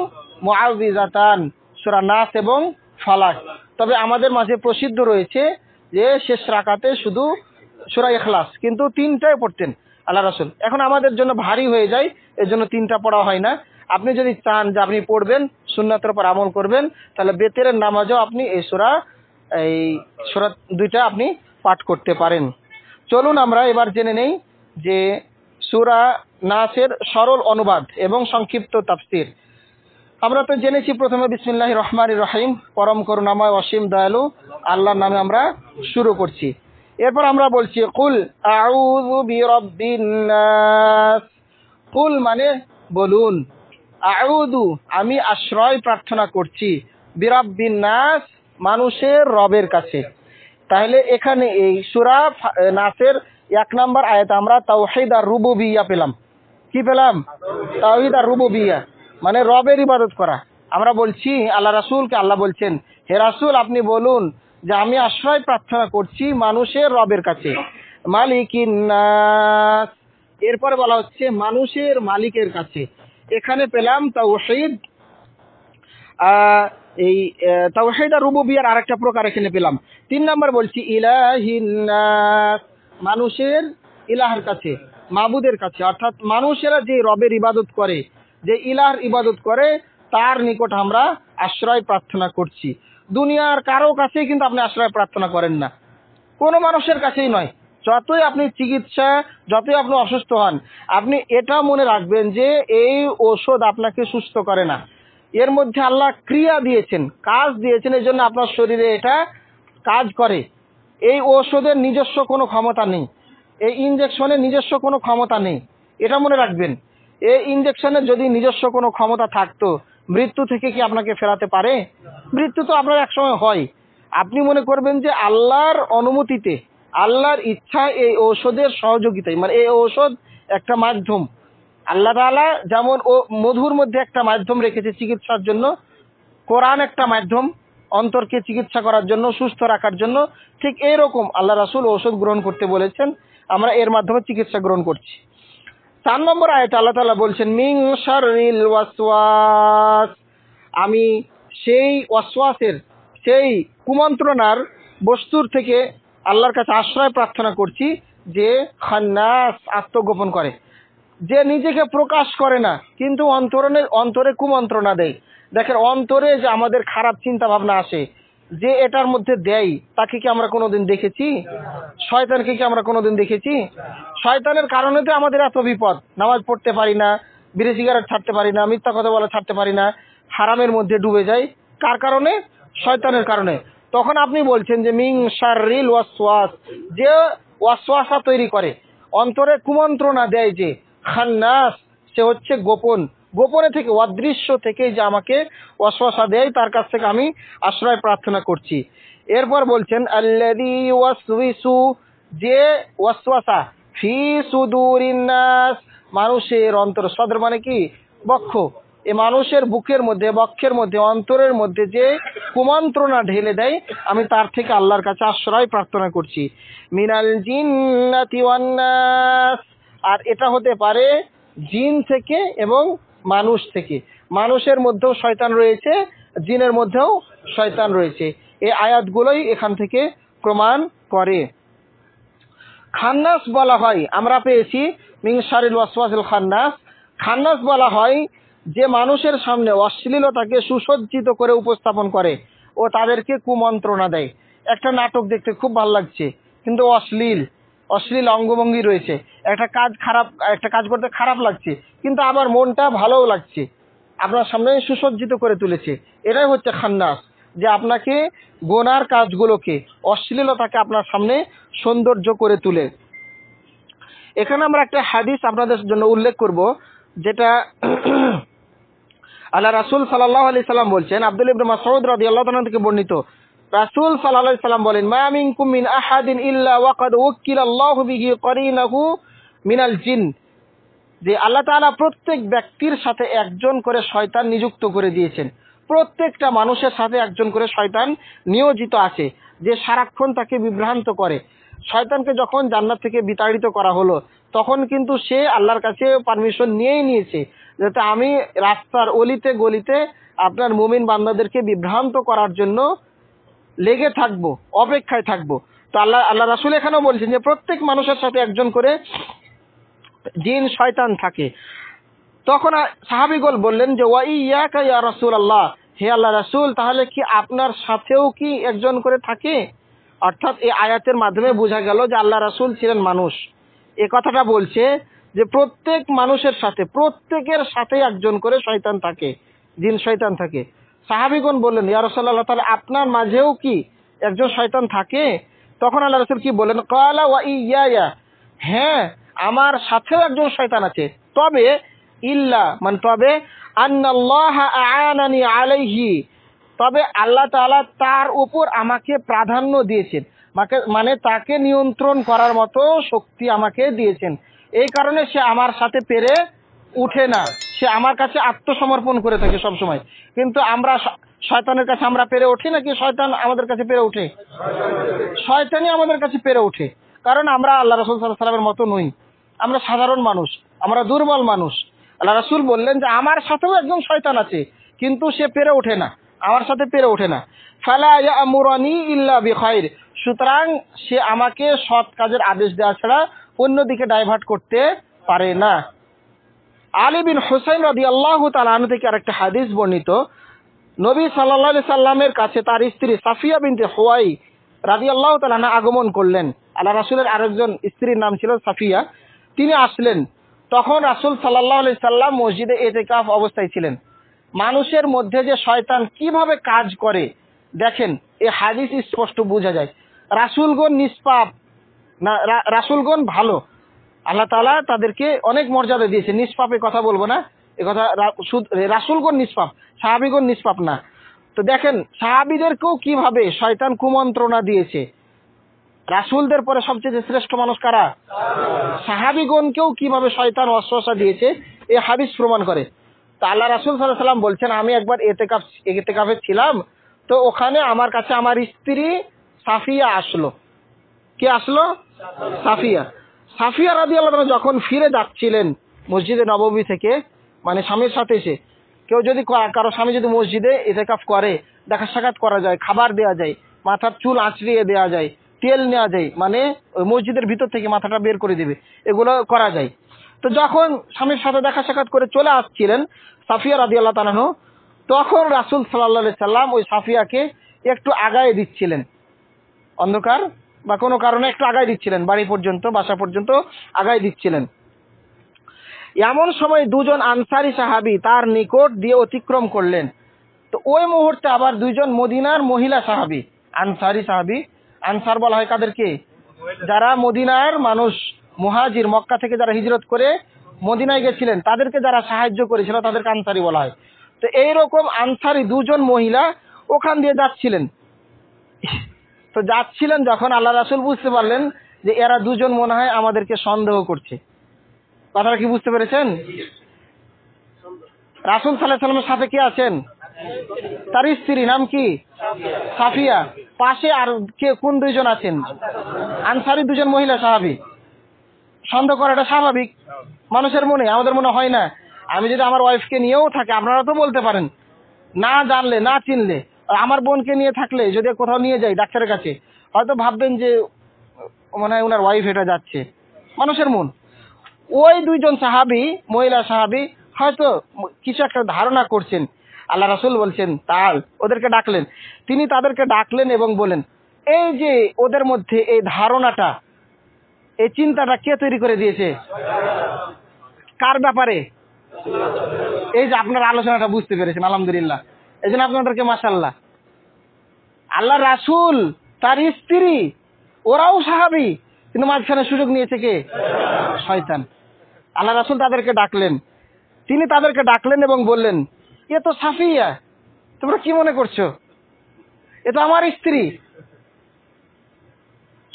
মুআউযিজাতান, সূরা নাস এবং ফালাক। তবে আমাদের মাঝে প্রসিদ্ধ রয়েছে যে শেষ রাকাতে শুধু সূরা ইখলাস, কিন্তু তিনটাই পড়তেন আল্লাহ রাসূল। এখন আমাদের জন্য ভারী হয়ে যায়, এজন্য তিনটা পড়া হয় না। আপনি যদি চান যে আপনি পড়বেন, সুন্নাতের উপর আমল করবেন, তাহলে বেতেরের নামাজও আপনি এই সূরা দুইটা আপনি পাঠ করতে পারেন। চলুন আমরা এবার জেনে নেই যে সূরা নাসের সরল অনুবাদ এবং সংক্ষিপ্ত তাফসীর। আমরা তো জেনেছি প্রথমে বিসমিল্লাহির রহমানির রহিম, পরম করুণাময় অসীম দয়ালু আল্লাহর নামে আমরা শুরু করছি। এরপর আমরা বলছি কুল আউযু বিরাব্বিন নাস। কুল মানে বলুন, আউযু আমি আশ্রয় প্রার্থনা করছি, বিরাব্বিন নাস মানুষের রবের কাছে। তাহলে এখানে এই সূরা নাসের 1 নম্বর আয়াতে আমরা তাওহীদ আর রুবুবিয়্যাহ পেলাম। কি পেলাম? তাওহীদ আর রুবুবিয়্যাহ, মানে রবের ইবাদত করা। আমরা বলছি আল্লাহ রাসূলকে, আল্লাহ বলছেন হে রাসূল আপনি বলুন যে আমি আশ্রয় প্রার্থনা করছি মানুষের রবের কাছে, মালিকিন নাস। এরপরে বলা হচ্ছে মানুষের মালিকের কাছে। এখানে পেলাম তাওহীদ, এই তাওহীদ আর রুবুবিয়্যাহর আরেকটা প্রকার এখানে পেলাম। 3 নম্বর বলছি ইলাহিন নাস, মানুষের ইলাহের কাছে, মাবুদের কাছে, অর্থাৎ মানুষেরা যে রবের ইবাদত করে, যে ইলাহর ইবাদত করে, তার নিকট আমরা আশ্রয় প্রার্থনা করছি। দুনিয়ার কারো কাছেই কিন্তু আপনি আশ্রয় প্রার্থনা করেন না, কোনো মানুষের কাছেই নয়। যতই আপনি চিকিৎসা, যতই আপনি অসুস্থ হন, আপনি এটা মনে রাখবেন যে এই ঔষধ আপনাকে সুস্থ করে না। এর মধ্যে আল্লাহ ক্রিয়া দিয়েছেন, কাজ দিয়েছেন, এই জন্য আপনার শরীরে এটা কাজ করে। এই ঔষধের নিজস্ব কোনো ক্ষমতা নেই, এই ইনজেকশনের নিজস্ব কোনো ক্ষমতা নেই, এটা মনে রাখবেন। এই ইনজেকশনের যদি নিজস্ব কোনো ক্ষমতা থাকতো, মৃত্যু থেকে কি আপনাকে ফেরাতে পারে? মৃত্যু তো আপনার একসময় হয়। আপনি মনে করবেন যে আল্লাহর অনুমতিতে, আল্লাহর ইচ্ছা, এই ঔষধের সহযোগিতায়, মানে এই ঔষধ একটা মাধ্যম। আল্লাহ তাআলা যেমন ও মধুর মধ্যে একটা মাধ্যম রেখেছে চিকিৎসার জন্য, কোরআন একটা মাধ্যম অন্তরকে চিকিৎসা করার জন্য, সুস্থ রাখার জন্য, ঠিক এইরকম আল্লাহ রাসূল ঔষধ গ্রহণ করতে বলেছেন, আমরা এর মাধ্যমে চিকিৎসা গ্রহণ করছি। 4 নম্বর আয়াতে আল্লাহ তাআলা বলছেন মিন শাররিল ওয়াসওয়াস, আমি সেই ওয়াসওয়াসের, সেই কুমন্ত্রণার বস্তুর থেকে আল্লাহর কাছে আশ্রয় প্রার্থনা করছি, যে খান্নাস আত্মগোপন করে, যে নিজেকে প্রকাশ করে না কিন্তু অন্তরে কুমন্ত্রণা দেয়। দেখেন অন্তরে যে আমাদের খারাপ চিন্তা ভাবনা আসে, যে এটার মধ্যে দেয়, তাকে কি আমরা কোনোদিন দেখেছি? শয়তানকে কি আমরা কোনোদিন দেখেছি? শয়তানের কারণে তো আমাদের এত বিপদ। নামাজ পড়তে পারি না, বিড়ি সিগারেট ছাড়তে পারি না, মিথ্যা কথা বলা ছাড়তে পারি না, হারামের মধ্যে ডুবে যাই। কার কারণে? শয়তানের কারণে। তখন আপনি বলছেন যে মিন শাররিল ওয়াসওয়াস, যে ওয়াসওয়াসা তৈরি করে, অন্তরে কুমন্ত্রণা দেয়, যে খান্নাস, সে হচ্ছে গোপন, গোপনে থেকে, অদৃশ্য থেকে যে আমাকে ওয়াসওয়াসা দেয়, তার কাছ থেকে আমি আশ্রয় প্রার্থনা করছি। এরপর বলছেন আল্লাযী ওয়াসওয়িসু, যে ওয়াসওয়াসা, ফি সুদুরিন নাস, মানুষের অন্তর, সদর মানে কি? বক্ষ, এ মানুষের বুকের মধ্যে, বক্ষের মধ্যে, অন্তরের মধ্যে যে কুমন্ত্রণা ঢেলে দেয়, আমি তার থেকে আল্লাহর কাছে আশ্রয় প্রার্থনা করছি। মিনাল জিন্নাতি ওয়ান নাস, আর এটা হতে পারে জিন থেকে এবং মানুষ থেকে। মানুষের মধ্যেও শয়তান রয়েছে, জিনের মধ্যেও শয়তান রয়েছে। এই আয়াতগুলোই এখান থেকে প্রমাণ করে। খান্নাস বলা হয়, আমরা পেয়েছি মিন শারিল ওয়াসওয়াসিল খান্নাস। খান্নাস বলা হয় যে মানুষের সামনে অশ্লীলতাকে সুসজ্জিত করে উপস্থাপন করে ও তাদেরকে কুমন্ত্রণা দেয়। একটা নাটক দেখতে খুব ভালো লাগছে, কিন্তু অশ্লীল অঙ্গভঙ্গি রয়েছে। একটা কাজ করতে খারাপ লাগছে, কিন্তু আবার মনটা ভালোও লাগছে। আপনার সামনে সুসজ্জিত করে তুলেছে। এটাই হচ্ছে খান্নাস, যে আপনাকে গোনার কাজগুলোকে, অশ্লীলতাকে আপনার সামনে সৌন্দর্য করে তুলে। এখানে আমরা একটা হাদিস আপনাদের জন্য উল্লেখ করব, যেটা আল্লাহ রাসূল সাল্লাল্লাহু আলাইহি সাল্লাম বলছেন। আব্দুল্লাহ ইবনে মাসউদ রাদিয়াল্লাহু তাআলা থেকে বর্ণিত, রাসূল সাল্লাল্লাহু আলাইহি সাল্লাম বলেন, মা মিনকুম মিন আহাদিন ইল্লা ওয়াকাদ ওয়াক্কিলাল্লাহু বিহি করিনাহু মিনাল জিন, যে আল্লাহ তাআলা প্রত্যেক ব্যক্তির সাথে একজন করে শয়তান নিযুক্ত করে দিয়েছেন। প্রত্যেকটা মানুষের সাথে একজন করে শয়তান নিয়োজিত আছে, যে সারাক্ষণ তাকে বিভ্রান্ত করে। শয়তানকে যখন জান্নাত থেকে বিতাড়িত করা হলো, তখন কিন্তু সে আল্লাহর কাছে পারমিশন নিয়েই নিয়েছে, যাতে আমি রাস্তার অলিতে গলিতে আপনার মুমিন বান্দাদেরকে বিভ্রান্ত করার জন্য লেগে থাকবো, অপেক্ষায় থাকবো। তো আল্লাহ রাসূল এখানেও বলছেন যে প্রত্যেক মানুষের সাথে একজন করে জিন শয়তান থাকে। তখন সাহাবীগণ বললেন যে ওয়া ইয়াকা ইয়া রাসূলুল্লাহ, হে আল্লাহ রাসূল, তাহলে কি আপনার সাথেও কি একজন করে থাকে? অর্থাৎ এই আয়াতের মাধ্যমে বোঝা গেল যে আল্লাহ রাসূল ছিলেন মানুষ। এই কথাটা বলছে যে প্রত্যেক মানুষের সাথে, প্রত্যেকের সাথে একজন করে শয়তান থাকে, জিন শয়তান থাকে। সাহাবীগণ বললেন, ইয়া রাসূলুল্লাহ, তাহলে আপনার মাঝেও কি একজন শয়তান থাকে? তখন আল্লাহ রাসূল কি বলেন? ক্বালা ওয়া ইয়া, হ্যাঁ, আমার সাথেও একজন শয়তান আছে। তবে তবে আন্নাল্লাহা আ'আনানি আলাইহি, তবে আল্লাহ তাআলা তার উপর আমাকে প্রাধান্য দিয়েছেন, মানে তাকে নিয়ন্ত্রণ করার মতো শক্তি আমাকে দিয়েছেন। এই কারণে সে আমার সাথে পেরে উঠে না, সে আমার কাছে আত্মসমর্পণ করে থাকে সব সময়। কিন্তু আমরা শয়তানের কাছে আমরা পেরে উঠি নাকি শয়তান আমাদের কাছে পেরে ওঠে? শয়তানই আমাদের কাছে পেরে ওঠে, কারণ আমরা আল্লাহ রাসূল সাল্লাল্লাহু আলাইহি ওয়াসাল্লামের মতো নই। আমরা সাধারণ মানুষ, আমরা দুর্বল মানুষ। আল্লাহ রাসূল বললেন যে আমার সাথেও একজন শয়তান আছে, কিন্তু সে পেরে ওঠে না, আমার সাথে পেরে ওঠে না। ফালা ইয়া'মুরানি ইল্লা বিখাইর, সুতরাং সে আমাকে সৎ কাজের আদেশ দেওয়া ছাড়া অন্যদিকে ডাইভার্ট করতে পারে না। আলী বিন হুসাইন রাদিয়াল্লাহু তাআলা আনহু থেকে আরেকটা হাদিস বর্ণিত, নবী সাল্লাল্লাহু আলাইহি সাল্লামের কাছে তার স্ত্রী সাফিয়া বিনতে হুয়াই রাদিয়াল্লাহু তাআলা আনহা আগমন করলেন। আল্লাহ রাসূলের আরেকজন স্ত্রীর নাম ছিল সাফিয়া। তিনি আসলেন, তখন রাসূল সাল্লাল্লাহু আলাইহি সাল্লাম মসজিদে ইতিকাফ অবস্থায় ছিলেন। মানুষের মধ্যে যে শয়তান কিভাবে কাজ করে দেখেন, এই হাদিস স্পষ্ট বোঝা যায়। রাসূলগণ নিষ্পাপ না, রাসূলগণ ভালো, আল্লাহ তাআলা তাদেরকে অনেক মর্যাদা দিয়েছে। নিষ্পাপের কথা বলবো না, এ কথা, রাসূলগণ নিষ্পাপ, সাহাবীগণ নিষ্পাপ না। তো দেখেন সাহাবীদেরকেও কিভাবে শয়তান কুমন্ত্রণা দিয়েছে। রাসূলদের পরে সবচেয়ে শ্রেষ্ঠ মানুষ কারা? সাহাবীগণকেও কিভাবে শয়তান ওয়াসওয়াসা দিয়েছে, এই হাদিস প্রমাণ করে। তা আল্লাহ রাসূল সাল্লাল্লাহু আলাইহি ওয়াসাল্লাম বলছেন, আমি একবার ইতিকাফে ছিলাম, তো ওখানে আমার কাছে আমার স্ত্রী সাফিয়া আসলো। কে আসলো? সাফিয়া রাদিয়াল্লাহু আনহা যখন ফিরে যাচ্ছিলেন মসজিদে নববী থেকে, মানে স্বামীর সাথে এসে, কেউ যদি কারো স্বামী যদি মসজিদে ইতিকাফ করে, দেখা সাক্ষাৎ করা যায়, খাবার দেওয়া যায়, মাথার চুল আঁচড়িয়ে দেওয়া যায়, তেল নেওয়া যায়, মানে ওই মসজিদের ভিতর থেকে মাথাটা বের করে দিবে, এগুলো করা যায়। তো যখন স্বামীর সাথে দেখা সাক্ষাৎ করে চলে আসছিলেন সাফিয়া রাদিয়াল্লাহু তাআলা আনহা, তখন রাসূল সাল্লাল্লাহু আলাইহি সাল্লাম ওই সাফিয়াকে একটু আগায় দিচ্ছিলেন, অন্ধকার বা কোনো কারণে একটু আগায় দিচ্ছিলেন, বাড়ি পর্যন্ত, বাসা পর্যন্ত আগায় দিচ্ছিলেন। এমন সময় দুজন আনসারী সাহাবী তার নিকট দিয়ে অতিক্রম করলেন। তো ওই মুহূর্তে আবার দুইজন মদিনার মহিলা সাহাবী, আনসারী সাহাবী, আনসার বলা হয় কাদেরকে? যারা মদিনার মানুষ, মুহাজির, মক্কা থেকে যারা হিজরত করে মদিনায় গেছিলেন, তাদেরকে যারা সাহায্য করেছিল তাদেরকে আনসারী বলা হয়। তো এইরকম আনসারী দুজন মহিলা ওখান দিয়ে যাচ্ছিলেন। তো যাচ্ছিলেন যখন, আল্লাহ রাসূল বুঝতে পারলেন যে এরা দুজন মনে হয় আমাদেরকে সন্দেহ করছে। কথাটা কি বুঝতে পেরেছেন? রাসূল সাল্লাল্লাহু আলাইহি সাল্লামের সাথে কে আছেন? তার স্ত্রী, নাম কি? সাফিয়া। পাশে আর কে, কোন দুইজন আছেন? আনসারী দুজন মহিলা সাহাবী। সন্দেহ করাটা স্বাভাবিক মানুষের মনে, আমাদের মনে হয় না? আমি যদি আমার ওয়াইফকে নিয়েও থাকি, আপনারা তো বলতে পারেন, না জানলে না চিনলে, আমার বোনকে নিয়ে থাকলে যদি কোথাও নিয়ে যাই ডাক্তারের কাছে, হয়তো ভাববেন যে মনে হয় ওনার ওয়াইফ এটা যাচ্ছে। মানুষের মন। ওই দুইজন সাহাবী, মহিলা সাহাবী, হয়তো কিছু একটা ধারণা করছেন। আল্লাহ রাসূল বলছেন তার ওদেরকে ডাকলেন। তিনি তাদেরকে ডাকলেন এবং বলেন, এই যে ওদের মধ্যে এই ধারণাটা, এই চিন্তাটা কে তৈরি করে দিয়েছে? কার ব্যাপারে? এই যে আপনার আলোচনাটা বুঝতে পেরেছেন, আলহামদুলিল্লাহ। এই জন্য আপনাদেরকে মাশাআল্লাহ। আল্লাহ রাসূল, তার স্ত্রী, ওরাও সাহাবী, কিন্তু মাঝখানে সুযোগ নিয়েছে কে? শয়তান। আল্লাহ রাসূল তাদেরকে ডাকলেন। তিনি তাদেরকে ডাকলেন এবং বললেন, এ তো সাফিয়া, তোমরা কি মনে করছো? এ তো আমার স্ত্রী।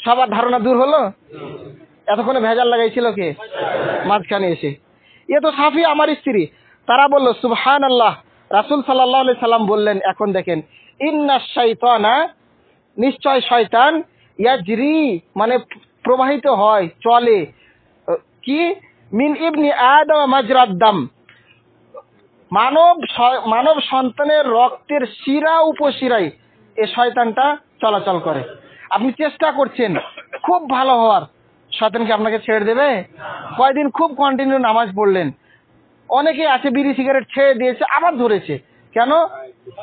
সবার ধারণা দূর হলো। এতক্ষণে ভেজাল লাগাইছিল কে? মাঝখানে এসে, এ তো সাফিয়া আমার স্ত্রী। তারা বলল সুবহানাল্লাহ। রাসূল সাল্লাল্লাহু আলাইহি সাল্লাম বললেন, এখন দেখেন, ইন্নাশ শাইতানা, নিশ্চয় শয়তান, ইয়াজরি মানে প্রবাহিত হয়, চলে, কি? মিন ইবনি আদম মাজরাদ দাম, মানব সন্তানের রক্তের শিরা উপশিরায় এই শয়তানটা চলাচল করে। আপনি চেষ্টা করছেন খুব ভালো হওয়ার, শয়তান কি আপনাকে ছেড়ে দেবে? কয়দিন খুব কন্টিনিউ নামাজ পড়লেন, অনেকে আছে বিড়ি সিগারেট ছেড়ে দিয়েছে, আবার ধরেছে। কেন?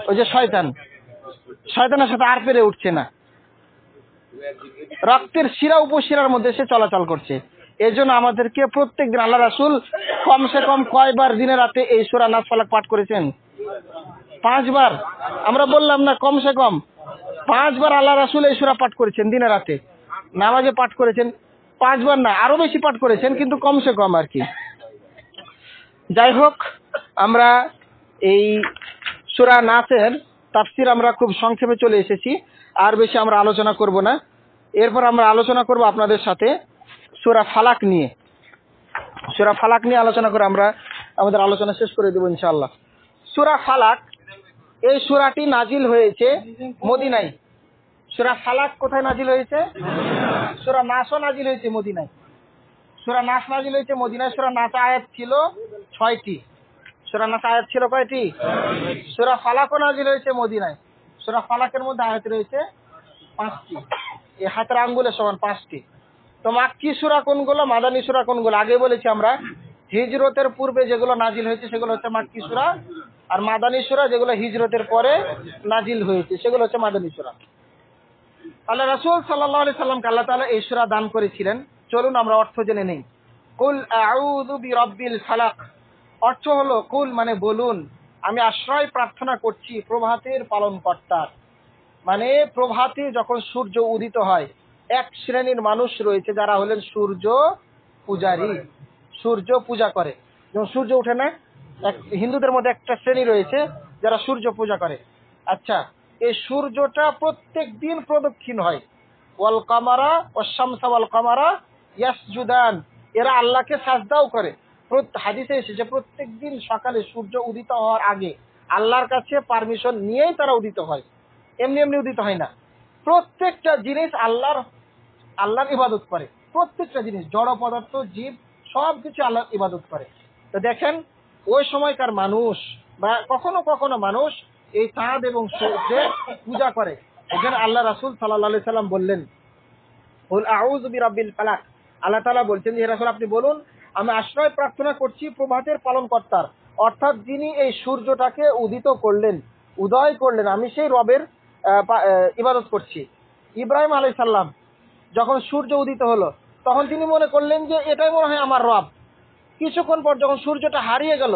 ওই যে শয়তানের সাথে আর পেরে উঠছে না, রক্তের শিরা উপশিরার মধ্যে সে চলাচল করছে। এই জন্য আমাদেরকে প্রত্যেকদিন আল্লাহ রাসূল কমসে কম কয়বার দিনে রাতে এই সূরা নাস ফালাক পাঠ করেছেন? 5 বার। আমরা বললাম না কমসে কম 5 বার আল্লাহ রাসূল এই সূরা পাঠ করেছেন দিনে রাতে। নামাজে পাঠ করেছেন 5 বার না, আরো বেশি পাঠ করেছেন, কিন্তু কমসে কম আর কি। যাই হোক, আমরা এই সূরা নাসের তাফসীর আমরা খুব সংক্ষেপে চলে এসেছি, আর বেশি আমরা আলোচনা করব না। এরপর আমরা আলোচনা করব আপনাদের সাথে সূরা ফালাক নিয়ে। সূরা ফালাক নিয়ে আলোচনা করে আমরা আমাদের আলোচনা শেষ করে দেব ইনশাআল্লাহ। সূরা ফালাক, এই সূরাটি নাজিল হয়েছে মদিনায়। সূরা ফালাক কোথায় নাজিল হয়েছে? সূরা নাসও নাজিল হয়েছে মদিনায়। সূরা নাস নাজিল হয়েছে মদিনায়। সূরা নাস আয়াত ছিল 6টি। সূরা নাস আয়াত ছিল কয়টি? সূরা ফালাকও নাজিল হয়েছে মদিনায়। সূরা ফালাকের মধ্যে আয়াত রয়েছে 5টি। এই হাতের আঙ্গুলের সমান 5টি। তো মাক্কি সূরা কোনগুলো, মাদানী সূরা কোনগুলো? আগে বলেছি আমরা, হিজরতের পূর্বে যেগুলো নাজিল হয়েছে সেগুলো হচ্ছে মাক্কি সূরা, আর মাদানী সূরা যেগুলো হিজরতের পরে নাজিল হয়েছে সেগুলো হচ্ছে মাদানী সূরা। আল্লাহ রাসূল সাল্লাল্লাহু আলাইহি সাল্লামকে আল্লাহ তাআলা এই সূরা দান করেছিলেন। চলুন আমরা অর্থ জেনে নেই। কুল আউযু বিরাব্বিল ফালাক, অর্থ হলো কুল মানে বলুন, আমি আশ্রয় প্রার্থনা করছি প্রভাতের পালনকর্তার। মানে প্রভাতে যখন সূর্য উদিত হয়, এক শ্রেণীর মানুষ রয়েছে যারা হলেন সূর্য পূজারী, সূর্য পূজা করে। যখন সূর্য ওঠে না, হিন্দুদের মধ্যে একটা শ্রেণী রয়েছে যারা সূর্য পূজা করে। আচ্ছা, এই সূর্যটা প্রত্যেক দিন প্রদক্ষিণ হয়। ওয়াল কামারা ওয়াশ শামসা ওয়াল কামারা ইয়াসজুদান, এরা আল্লাহকে সাজদাও করে। হাদিসে এসেছে প্রত্যেক দিন সকালে সূর্য উদিত হওয়ার আগে আল্লাহর কাছে পারমিশন নিয়েই তারা উদিত হয়, এমনি এমনি উদিত হয় না। প্রত্যেকটা জিনিস আল্লাহর ইবাদত করে। প্রত্যেকটা জিনিস, জড় পদার্থ, জীব, সবকিছু আল্লাহর ইবাদত করে। তো দেখেন, ওই সময়কার মানুষ বা কখনো কখনো মানুষ এই চাঁদ এবং সূর্যের পূজা করে। এখানে আল্লাহ রাসূল সাল্লাল্লাহু আলাইহি সাল্লাম বললেন, কুল আউযু বিরাব্বিল ফালাক, আল্লাহ তাআলা বলছেন যে হে রাসূল আপনি বলুন, আমি আশ্রয় প্রার্থনা করছি প্রভাতের পালনকর্তার, অর্থাৎ যিনি এই সূর্যটাকে উদিত করলেন, উদয় করলেন, আমি সেই রবের ইবাদত করছি। ইব্রাহিম আলাইহিস সালাম যখন সূর্য উদিত হলো, তখন তিনি মনে করলেন যে এটাই মনে হয় আমার রব। কিছুক্ষণ পর যখন সূর্যটা হারিয়ে গেল,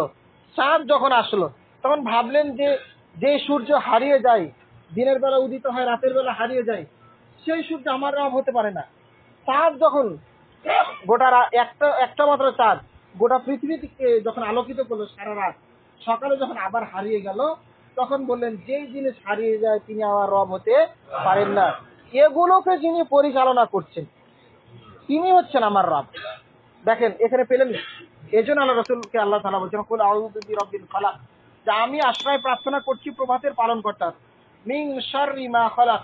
চাঁদ যখন আসলো, তখন ভাবলেন যে সূর্য হারিয়ে যায়, দিনের বেলা উদিত হয়, রাতের বেলা হারিয়ে যায়, সেই সূর্য আমার রব হতে পারে না। চাঁদ যখন গোটা একটা মাত্র চাঁদ গোটা পৃথিবীকে যখন আলোকিত করলো সারা রাত, সকালে যখন আবার হারিয়ে গেল, তখন বললেন যেই জিনিস হারিয়ে যায় তিনি আমার রব হতে পারেন না। এগুলোকে যিনি পরিচালনা করছেন তিনি হচ্ছেন আমার রব। দেখেন এখানে পেলেন এই জন্য আল্লাহ রাসূলকে আল্লাহ তাআলা বলছেন কুল আউযু বিরাব্বিল ফালাক, যে আমি আশ্রয় প্রার্থনা করছি প্রভাতের পালনকর্তার, মিন শাররি মা খালাক,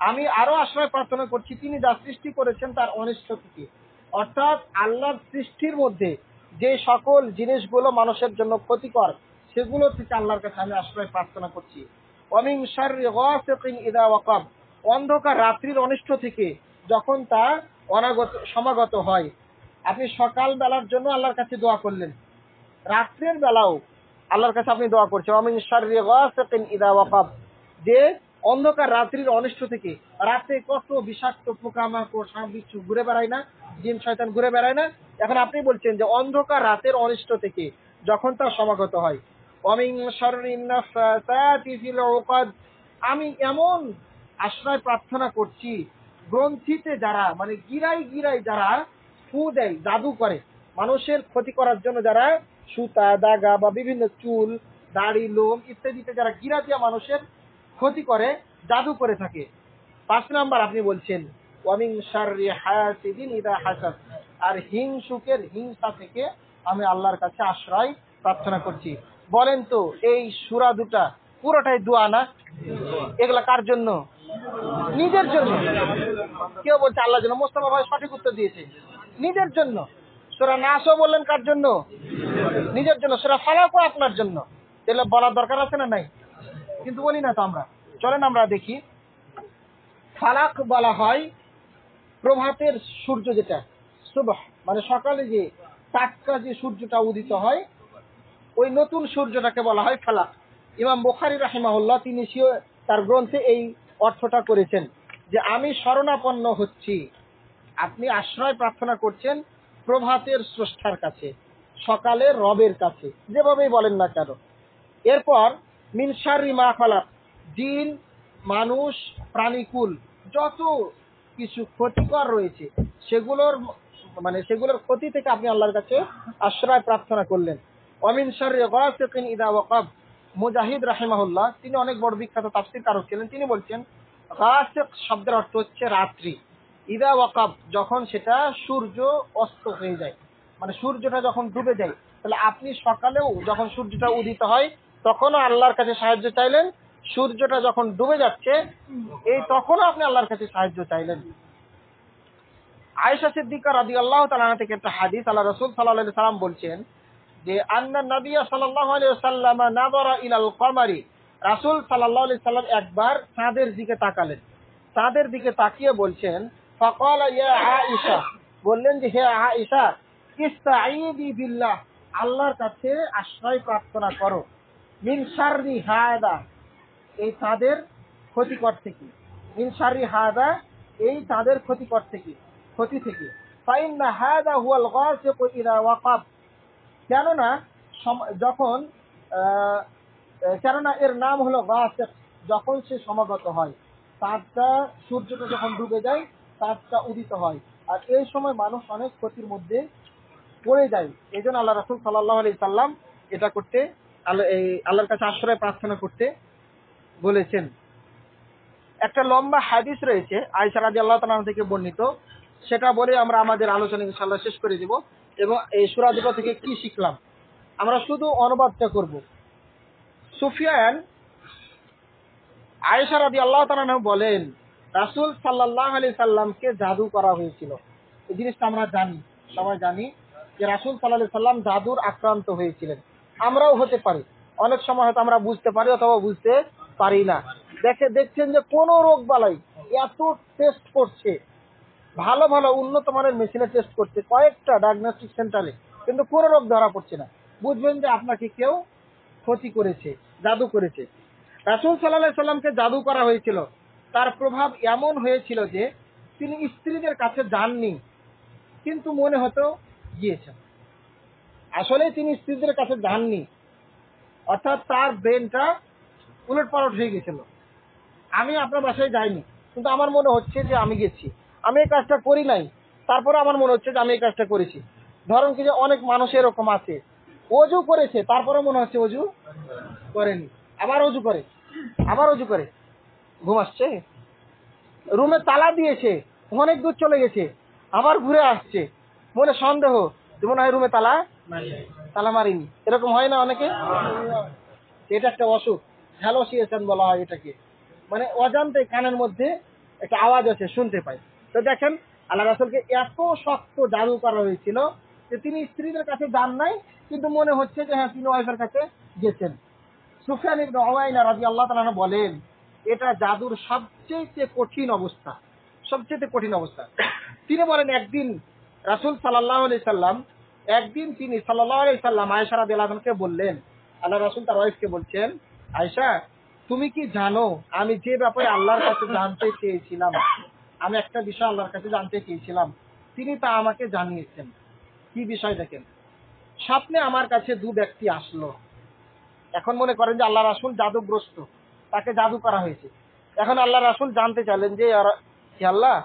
আমি আরো আশ্রয় প্রার্থনা করছি তিনি যা সৃষ্টি করেছেন তার অনিষ্ট থেকে। অর্থাৎ আল্লাহর সৃষ্টির মধ্যে যে সকল জিনিসগুলো মানুষের জন্য ক্ষতিকর সেগুলো থেকে আল্লাহর কাছে আমি আশ্রয় প্রার্থনা করছি। ওয়া মিন শাররি গাসিকিন ইযা ওয়াকাব, অন্ধকার রাত্রির অনিষ্ট থেকে যখন তা সমাগত হয়। আপনি সকাল বেলার জন্য আল্লাহর কাছে দোয়া করলেন, রাত্রের বেলাও আল্লাহর কাছে আপনি দোয়া করছেন ওয়া মিন শাররি গাসিকিন ইযা ওয়াকাব, যে অন্ধকার রাত্রির অনিষ্ট থেকে। রাতে কত বিষাক্ত পোকামাকড় সাপ বিচ্ছু ঘুরে বেড়ায় না, জিন শয়তান ঘুরে বেড়ায় না? এখন আপনি বলছেন যে অন্ধকার রাতের অনিষ্ট থেকে যখন তা সমাগত হয়। ওয়া মিন শাররিন নাফাসাতি ফিল উকাদ, আমি এমন আশ্রয় প্রার্থনা করছি গ্রন্থিতে যারা মানে গিরাই গিরাই যারা ফু দেয়, জাদু করে মানুষের ক্ষতি করার জন্য, যারা সুতা দাগা বা বিভিন্ন চুল দাড়ি লোম ইত্যাদিতে যারা গিরা দিয়া মানুষের ক্ষতি করে, জাদু করে থাকে। 5 নাম্বার আপনি বলছেন ওয়া মিন শাররি হাসিদিন ইযা হাসাদ, আর হিংসুকের হিংসা থেকে আমি আল্লাহর কাছে আশ্রয় প্রার্থনা করছি। বলেন তো এই সূরা দুটা পুরোটাই দোয়া না? এগুলা কার জন্য? নিজের জন্য। কেউ বলছে আল্লাহর জন্য, মোস্তফা ভাই সঠিক উত্তর দিয়েছে, নিজের জন্য। সূরা নাসও বললেন কার জন্য? নিজের জন্য। সূরা ফালাকও আপনার জন্য। তাহলে বলার দরকার আছে না নাই? কিন্তু বলি না তো আমরা। চলেন আমরা দেখি। ফালাক বলা হয় প্রভাতের সূর্য, যেটা সুবহ মানে সকালে যে টাটকা যে সূর্যটা উদিত হয়, ওই নতুন সূর্যটাকে বলা হয় ফালাক। ইমাম বুখারী রাহিমাহুল্লাহ তিনি তার গ্রন্থে এই অর্থটা করেছেন যে আমি শরণাপন্ন হচ্ছি, আপনি আশ্রয় প্রার্থনা করছেন প্রভাতের স্রষ্টার কাছে, সকালের রবের কাছে, যেভাবেই বলেন না কেন। এরপর মিন শাররি মা খালাক, জিন মানুষ প্রাণীকুল যত কিছু ক্ষতিকর রয়েছে সেগুলোর ক্ষতি থেকে আপনি আল্লাহর কাছে আশ্রয় প্রার্থনা করলেন। ওয়া মিন শাররি গাসিকিন ইযা ওয়াকাব, মুজাহিদ রাহিমাহুল্লাহ তিনি অনেক বড় বিখ্যাত তাফসীর কারক ছিলেন, তিনি বলছেন গাসিক শব্দের অর্থ হচ্ছে রাত্রি, ইযা ওয়াকাব যখন সেটা সূর্য অস্ত হয়ে যায়, মানে সূর্যটা যখন ডুবে যায়। তাহলে আপনি সকালেও যখন সূর্যটা উদিত হয় তখনও আল্লাহর কাছে সাহায্য চাইলেন, সূর্যটা যখন ডুবে যাচ্ছে এই তখনও আপনি আল্লাহর কাছে সাহায্য চাইলেন। আয়েশা সিদ্দিকা রাদিয়াল্লাহু তাআলা আনহা থেকে একটা হাদিস, আল্লাহ রাসূল সাল্লাল্লাহু আলাইহি সাল্লাম বলছেন যে আন্না নবী সাল্লাল্লাহু আলাইহি ওয়াসাল্লাম নাযারা ইলাল কমারি, রাসূল সাল্লাল্লাহু আলাইহি সাল্লাম একবার চাঁদের দিকে তাকালেন, চাঁদের দিকে তাকিয়ে বলছেন ফাকালা ইয়া আয়েশা, বললেন যে হে আয়েশা ইস্তাঈদি বিল্লাহ, আল্লাহর কাছে আশ্রয় প্রার্থনা করো, মিন শাররি হাদা, এই চাঁদের ক্ষতিকর থেকে, মিন শাররি হাদা, এই চাঁদের ক্ষতিকর থেকে, ক্ষতি থেকে। ফাইন্না হাদা হুয়াল গাসিকু ইযা ওয়াকাব, কেননা যখন কেননা এর নাম হলো গাসিক, যখন সে সমাগত হয়, চাঁদটা সূর্যটা যখন ডুবে যায় চাঁদটা উদিত হয়, আর এই সময় মানুষ অনেক ক্ষতির মধ্যে পড়ে যায়। এই জন্য আল্লাহ রাসূল সাল্লাল্লাহু আলাইহি সাল্লাম এটা করতে, আল্লাহর কাছে আশ্রয় প্রার্থনা করতে বলেছেন। একটা লম্বা হাদিস রয়েছে আয়েশা রাদিয়াল্লাহু তাআলা থেকে বর্ণিত, সেটা বলে আমরা আমাদের আলোচনা ইনশাআল্লাহ শেষ করে দিব। এবং এই সূরা দুটো থেকে কি শিখলাম আমরা শুধু অনুবাদটা করব। সুফিয়ান আয়েশা রাদিয়াল্লাহু তাআলা বলেন রাসূল সাল্লাল্লাহু আলাইহি সাল্লামকে জাদু করা হয়েছিল। এই জিনিসটা আমরা জানি, সবাই জানি যে রাসূল সাল্লাল্লাহু আলাইহি সাল্লাম জাদুর আক্রান্ত হয়েছিলেন। আমরাও হতে পারি, অনেক সময় হয়তো আমরা বুঝতে পারি অথবা বুঝতে পারি না। দেখছেন যে কোন রোগ বালাই এত টেস্ট করছে, ভালো ভালো উন্নত মানের মেশিনে টেস্ট করছে কয়েকটা ডায়াগনস্টিক সেন্টারে, কিন্তু কোন রোগ ধরা পড়ছে না। বুঝবেন যে আপনাকে কেউ ক্ষতি করেছে, জাদু করেছে। রাসূল সাল্লাল্লাহু আলাইহি সাল্লামকে জাদু করা হয়েছিল, তার প্রভাব এমন হয়েছিল যে তিনি স্ত্রীদের কাছে যাননি, কিন্তু মনে হতো গিয়েছেন। আসলে তিনি স্ত্রীদের কাছে যাননি, অর্থাৎ তার ব্রেনটা উলটপালট হয়ে গেছিল। আমি আপনার বাসায় যাইনি, কিন্তু আমার মনে হচ্ছে যে আমি গেছি, আমি এই কাজটা করি নাই, তারপরে আমার মনে হচ্ছে যে আমি এই কাজটা করেছি। ধরুন কি যে অনেক মানুষ এরকম আছে, অজু করেছে তারপরে মনে হচ্ছে অজু করেনি, আবার অজু করে, আবার অজু করে, ঘুম আসছে, রুমে তালা দিয়েছে, অনেক দূর চলে গেছে, আবার ঘুরে আসছে, মনে সন্দেহ যে মনে হয় রুমে তালা তালা মারিনি, এরকম হয় না অনেকে? এটা একটা অসুখ, হ্যালোসিয়েশন বলা হয় এটাকে, মানে অজান্তে কানের মধ্যে একটা আওয়াজ আছে, শুনতে পাই। তো দেখেন আল্লাহ রাসূলকে এত শক্ত জাদু করা হয়েছিল যে তিনি স্ত্রীদের কাছে যান নাই, কিন্তু মনে হচ্ছে যে হ্যাঁ তিনি ওয়াইফের কাছে গেছেন। সুফিয়ান ইবনে উয়াইনা রাদিয়াল্লাহু তাআলা আনহু বলেন এটা জাদুর সবচেয়ে কঠিন অবস্থা, সবচেয়ে কঠিন অবস্থা। তিনি বলেন একদিন রাসূল সাল্লাল্লাহু আলাইহি সাল্লাম তিনি সাল্লাল্লাহু আলাইহি সাল্লাম আয়েশা রাদিয়াল্লাহু আনহাকে বললেন, আল্লাহ রাসূল তার ওয়াইফকে বলছেন, আয়েশা তুমি কি জানো আমি যে ব্যাপারে আল্লাহর কাছে জানতে চেয়েছিলাম, আমি একটা বিষয় আল্লাহর কাছে জানতে চেয়েছিলাম, তিনি তা আমাকে জানিয়েছেন। কি বিষয় দেখেন, স্বপ্নে আমার কাছে দু ব্যক্তি আসলো। এখন মনে করেন যে আল্লাহ রাসূল জাদুগ্রস্ত, তাকে জাদু করা হয়েছে। এখন আল্লাহ রাসূল জানতে চাইলেন যে হে আল্লাহ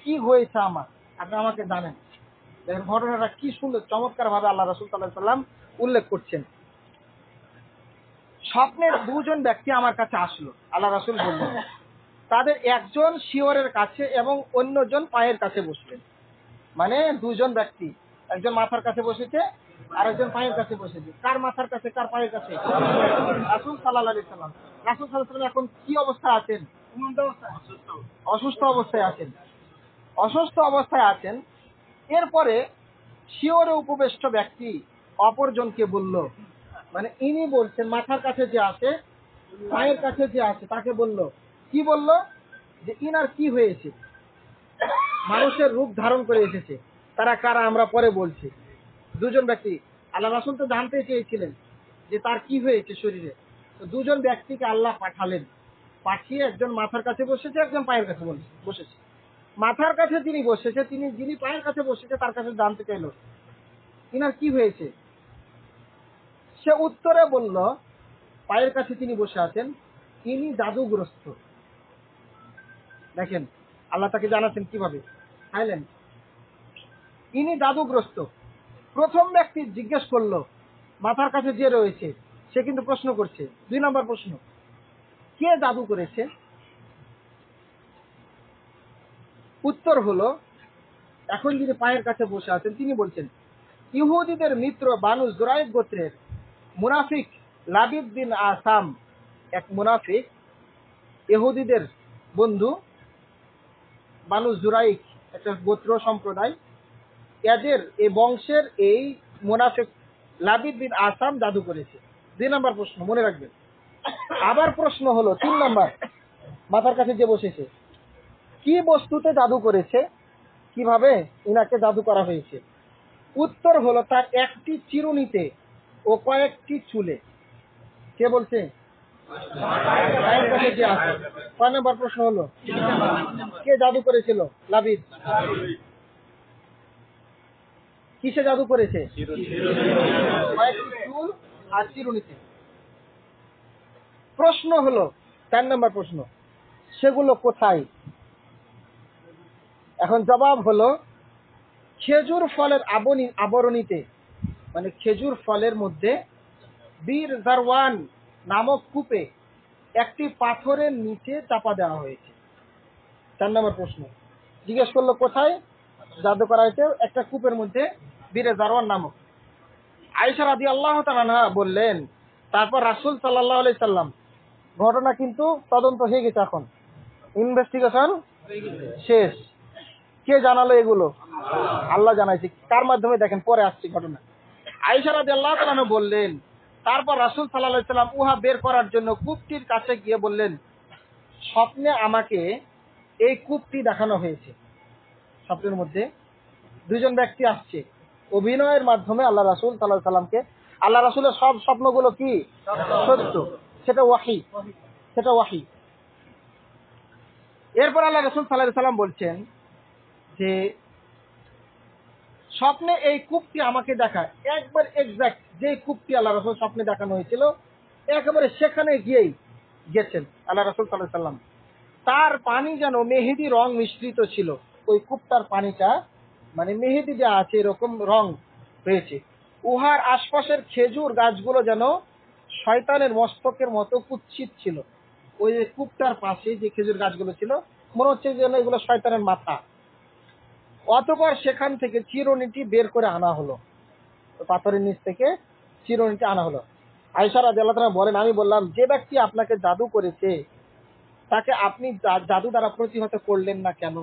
কি হয়েছে আমার, আপনি আমাকে জানেন। দেখেন ঘটনাটা কি সুন্দর চমৎকার ভাবে আল্লাহ রাসূল সাল্লাল্লাহু আলাইহি সাল্লাম উল্লেখ করছেন। স্বপ্নের দুজন ব্যক্তি আমার কাছে আসলো, আল্লাহ রাসূল বললেন তাদের একজন শিয়রের কাছে এবং অন্যজন পায়ের কাছে বসলেন। মানে দুজন ব্যক্তি, একজন মাথার কাছে বসেছে আর একজন পায়ের কাছে বসেছে। কার মাথার কাছে কার পায়ের কাছে? রাসূল সাল্লাল্লাহু আলাইহি সাল্লাম। রাসূল সাল্লাল্লাহু আলাইহি সাল্লাম এখন কি অবস্থা আছেন? অসুস্থ অবস্থায় আছেন, অসুস্থ অবস্থায় আছেন। এরপরে শিয়রে উপবিষ্ট ব্যক্তি অপরজনকে বলল, মানে ইনি বলছেন মাথার কাছে যে আছে পায়ের কাছে যে আছে তাকে বলল, কি বলল যে ইনার কি হয়েছে, মানুষের রূপ ধারণ করে এসেছে, তারা কারা আমরা পরে বলছি। দুজন ব্যক্তি, আল্লাহ রাসূল তো জানতে চেয়েছিলেন যে তার কি হয়েছে শরীরে। তো দুজন ব্যক্তিকে আল্লাহ পাঠালেন, পাঠিয়ে একজন মাথার কাছে বসেছে, একজন পায়ের কাছে বসেছে। মাথার কাছে যিনি বসেছে, যিনি পায়ের কাছে বসেছে তার কাছে জানতে চাইল ইনার কি হয়েছে। সে উত্তরে বলল, পায়ের কাছে তিনি বসে আছেন, ইনি জাদুগ্রস্ত। দেখেন আল্লাহ তাকে জানাচ্ছেন কিভাবে, খাইলেন ইনি জাদুগ্রস্ত। প্রথম ব্যক্তি জিজ্ঞেস করলো মাথার কাছে যে রয়েছে, সে কিন্তু প্রশ্ন করছে, 2 নম্বর প্রশ্ন, কে জাদু করেছে? উত্তর হলো, এখন যিনি পায়ের কাছে বসে আছেন তিনি বলছেন ইহুদিদের মিত্র বানু জুরাইক গোত্রের মুনাফিক লাবিদ বিন আসাম, এক মুনাফিক, ইহুদিদের বন্ধু, বানু জুরাইক একটা গোত্র সম্প্রদায়, এদের এই বংশের এই মুনাফিক লাবিদ বিন আসাম জাদু করেছে। 2 নম্বর প্রশ্ন মনে রাখবেন। আবার প্রশ্ন হলো 3 নম্বর, মাথার কাছে যে বসেছে কি বস্তুতে জাদু করেছে, কিভাবে ইনাকে জাদু করা হয়েছে? উত্তর হলো তার একটি চিরুনিতে ও কয়েকটি চুলে। কে বলছে? পায়ের কাছে যে আছে। 5 নম্বর প্রশ্ন হলো কে জাদু করেছিল? লাবিদ। কিসে জাদু করেছে? কয়েকটি চুল আর চিরুনিতে। প্রশ্ন হলো 4 নম্বর প্রশ্ন, সেগুলো কোথায়? এখন জবাব হলো খেজুর ফলের আবরণীতে, মানে খেজুর ফলের মধ্যে বীর জারওয়ান নামক কূপে একটি পাথরের নিচে চাপা দেওয়া হয়েছে। 4 নম্বর প্রশ্ন জিজ্ঞেস করলো কোথায় জাদু করা হয়েছে? একটা কূপের মধ্যে, বীর জারওয়ান নামক। আয়েশা রাদিয়াল্লাহু তাআলা আনহা বললেন, তারপর রাসূল সাল্লাল্লাহু আলাইহি সাল্লাম, ঘটনা কিন্তু তদন্ত হয়ে গেছে, এখন ইনভেস্টিগেশন শেষ। কে জানালো এগুলো? আল্লাহ জানাইছে। কার মাধ্যমে? দেখেন পরে আসছে ঘটনা। আয়েশা রাদিয়াল্লাহু তাআলা আনহা বললেন, তারপর রাসূল সাল্লাল্লাহু আলাইহি সাল্লাম উহা বের করার জন্য কূপটির কাছে গিয়ে বললেন, স্বপ্নে আমাকে এই কূপটি দেখানো হয়েছে। স্বপ্নের মধ্যে দুজন ব্যক্তি আসছে, অভিনয়ের মাধ্যমে আল্লাহ রাসূল সাল্লাল্লাহু আলাইহি সাল্লামকে, আল্লাহ রাসূলের সব স্বপ্নগুলো কি সত্য, সেটা ওয়াহী, সেটা ওয়াহী। এরপর আল্লাহ রাসূল সাল্লাল্লাহু আলাইহি সাল্লাম বলছেন যে স্বপ্নে এই কূপটি আমাকে দেখায়, একবার এক্সাক্ট যে কূপটি আল্লাহ রাসূল স্বপ্নে দেখানো হয়েছিল একেবারে সেখানে গিয়েই গেছেন আল্লাহ রাসূল সাল্লাল্লাহু আলাইহি সাল্লাম। তার পানি যেন মেহেদি রং মিশ্রিত ছিল, ওই কূপটার পানিটা মানে মেহেদি যা আছে এরকম রং হয়েছে। উহার আশপাশের খেজুর গাছগুলো যেন শয়তানের মস্তকের মতো কুৎসিত ছিল। ওই যে কূপটার পাশে যে খেজুর গাছগুলো ছিল মনে হচ্ছে যেন এগুলো শয়তানের মাথা। অতঃপর সেখান থেকে চিরুনিটি বের করে আনা হলো। পাথরের নিচ থেকে চিরুনিটা আনা হলো। আয়েশা রাদিয়াল্লাহু তাআলা বলেন, আমি বললাম, যে ব্যক্তি আপনাকে জাদু করেছে তাকে আপনি জাদু দ্বারা প্রতিহত করলেন না কেন?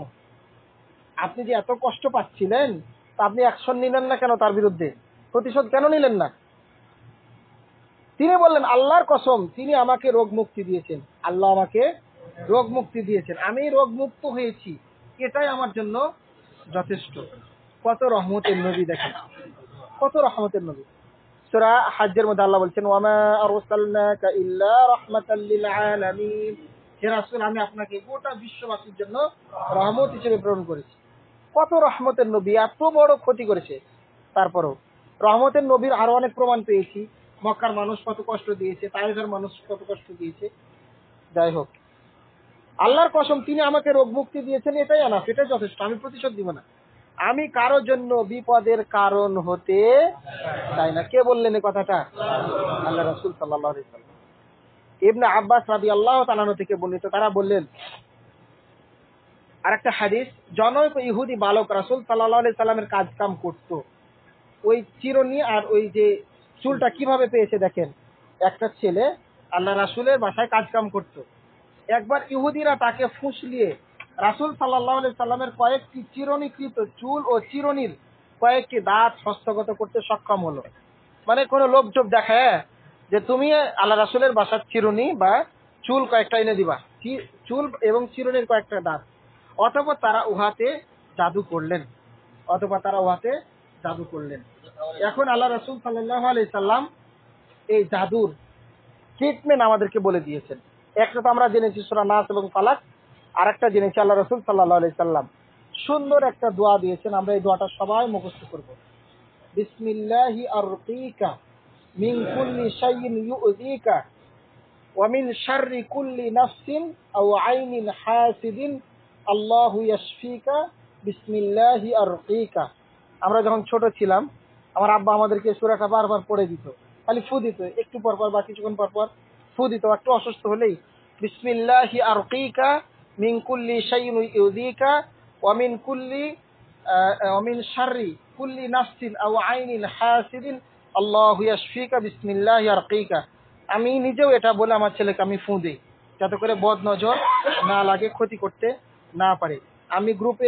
আপনি যে এত কষ্ট পাচ্ছিলেন, তা আপনি অ্যাকশন নিলেন না কেন? তার বিরুদ্ধে প্রতিশোধ কেন নিলেন না? তিনি বললেন, আল্লাহর কসম, তিনি আমাকে রোগ মুক্তি দিয়েছেন। আল্লাহ আমাকে রোগ মুক্তি দিয়েছেন, আমি রোগ মুক্ত হয়েছি, এটাই আমার জন্য যথেষ্ট। কত রহমতের নবী দেখেন, কত রহমতের নবী। সূরা হজ্জের মধ্যে আল্লাহ বলছেন, ওয়ামা আরসালনাকা ইল্লা রাহমাতাল লিল আলামিন, হে রাসূল, আমি আপনাকে গোটা বিশ্ববাসীর জন্য রহমত হিসেবে প্রেরণ করেছি। কত রহমতের নবী, এত বড় ক্ষতি করেছে, তারপরও রহমতের নবীর আরো অনেক প্রমাণ পেয়েছি। মক্কার মানুষ কত কষ্ট দিয়েছে, তায়েফের মানুষ কত কষ্ট দিয়েছে। যাই হোক, আল্লাহর কসম, তিনি আমাকে রোগ মুক্তি দিয়েছেন, এটাই আনাফ, এটাই যথেষ্ট। আমি প্রতিশোধ দিব না, আমি কারো জন্য বিপদের কারণ হতে চাই না। কে বললেন এই কথাটা? আল্লাহ রাসূল সাল্লাল্লাহু আলাইহি ওয়াসাল্লাম। ইবনে আব্বাস রাদিয়াল্লাহু তাআলা আনহু থেকে বর্ণিত, তারা বললেন, আরেকটা হাদিস, জনৈক ইহুদি বালক রাসূল সাল্লাল্লাহু আলাইহি সাল্লামের কাজ কাম করত। ওই চিরুনি আর ওই যে চুলটা কিভাবে পেয়েছে দেখেন। একটা ছেলে আল্লাহ রাসূলের বাসায় কাজ কাম করত। একবার ইহুদিরা তাকে ফুঁসলিয়ে রাসূল সাল্লাল্লাহু আলাইহি সাল্লামের কয়েকটি চিরুনিকৃত চুল ও চিরুনির কয়েকটি দাঁত হস্তগত করতে সক্ষম হলো। মানে কোনো লোভযোগ দেখায় যে তুমি আল্লাহ রাসূলের বাসার চিরুনি বা চুল কয়েকটা এনে দিবা, চুল এবং চিরুনির কয়েকটা দাঁত। অতঃপর তারা উহাতে জাদু করলেন, এখন আল্লাহ রাসূল সাল্লাল্লাহু আলাইহি সাল্লাম এই জাদুর ট্রিটমেন্ট আমাদেরকে বলে দিয়েছেন। একটা তো আমরা জেনেছি সূরা নাস এবং ফালাক, আর একটা জেনেছি আল্লাহ রাসূল সাল্লাল্লাহু আলাইহি সাল্লাম সুন্দর একটা দোয়া দিয়েছেন। আমরা এই দোয়াটা সবাই মুখস্থ করব। বিসমিল্লাহি আরকিকা মিন কুল্লি শাইইন ইউযিকা ওয়া মিন শাররি কুল্লি নাফসিন আও আইনিন হাসিদিন আল্লাহু ইয়াশফিকা বিসমিল্লাহি আরকিকা। আমরা যখন ছোট ছিলাম, আমার আব্বা আমাদেরকে সূরাটা বারবার পড়ে দিত, খালি ফু দিত, একটু পর পর বা কিছুক্ষণ পর পর ফু দিত। একটু অসুস্থ হলেই বিসমিল্লাহি আরকিকা মিন কুল্লি শাইইন ইউযিকা ওয়া মিন শাররি কুল্লি নাফসিন আও আইনিন হাসিদিন আল্লাহু ইয়াশফিকা বিসমিল্লাহি আরকিকা। আমি নিজেও এটা বলে আমার ছেলেকে আমি ফু দিই, যাতে করে বদ নজর না লাগে, ক্ষতি করতে না পারে। আমি গ্রুপে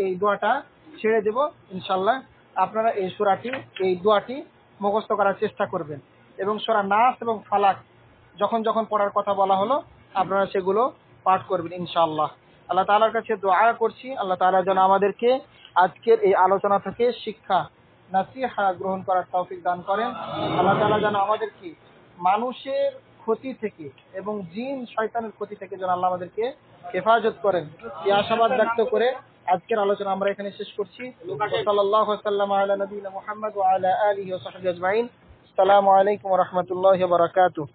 এই দোয়াটা ছেড়ে দেব ইনশাআল্লাহ। আপনারা এই দোয়াটি মুখস্থ করার চেষ্টা করবেন, এবং সূরা নাস এবং ফালাক যখন যখন পড়ার কথা বলা হলো আপনারা সেগুলো পাঠ করবেন ইনশাআল্লাহ। আল্লাহ তাআলার কাছে দোয়া করছি, আল্লাহ তাআলা যেন আমাদেরকে আজকের এই আলোচনা থেকে শিক্ষা নাসিহা গ্রহণ করার তৌফিক দান করেন। আল্লাহ তাআলা যেন আমাদেরকে মানুষের ক্ষতি থেকে এবং জিন শয়তানের ক্ষতি থেকে যেন আল্লাহ আমাদেরকে হেফাজত করেন, এই আশাবাদ ব্যক্ত করে আজকের আলোচনা আমরা এখানে শেষ করছি। সাল্লাল্লাহু আলা নবিয়িনা মুহাম্মদ ওয়া আলা আলিহি ওয়া সাহবিহি আজমাইন। আসসালামু আলাইকুম ওয়া রাহমাতুল্লাহি ওয়া বারাকাতুহু।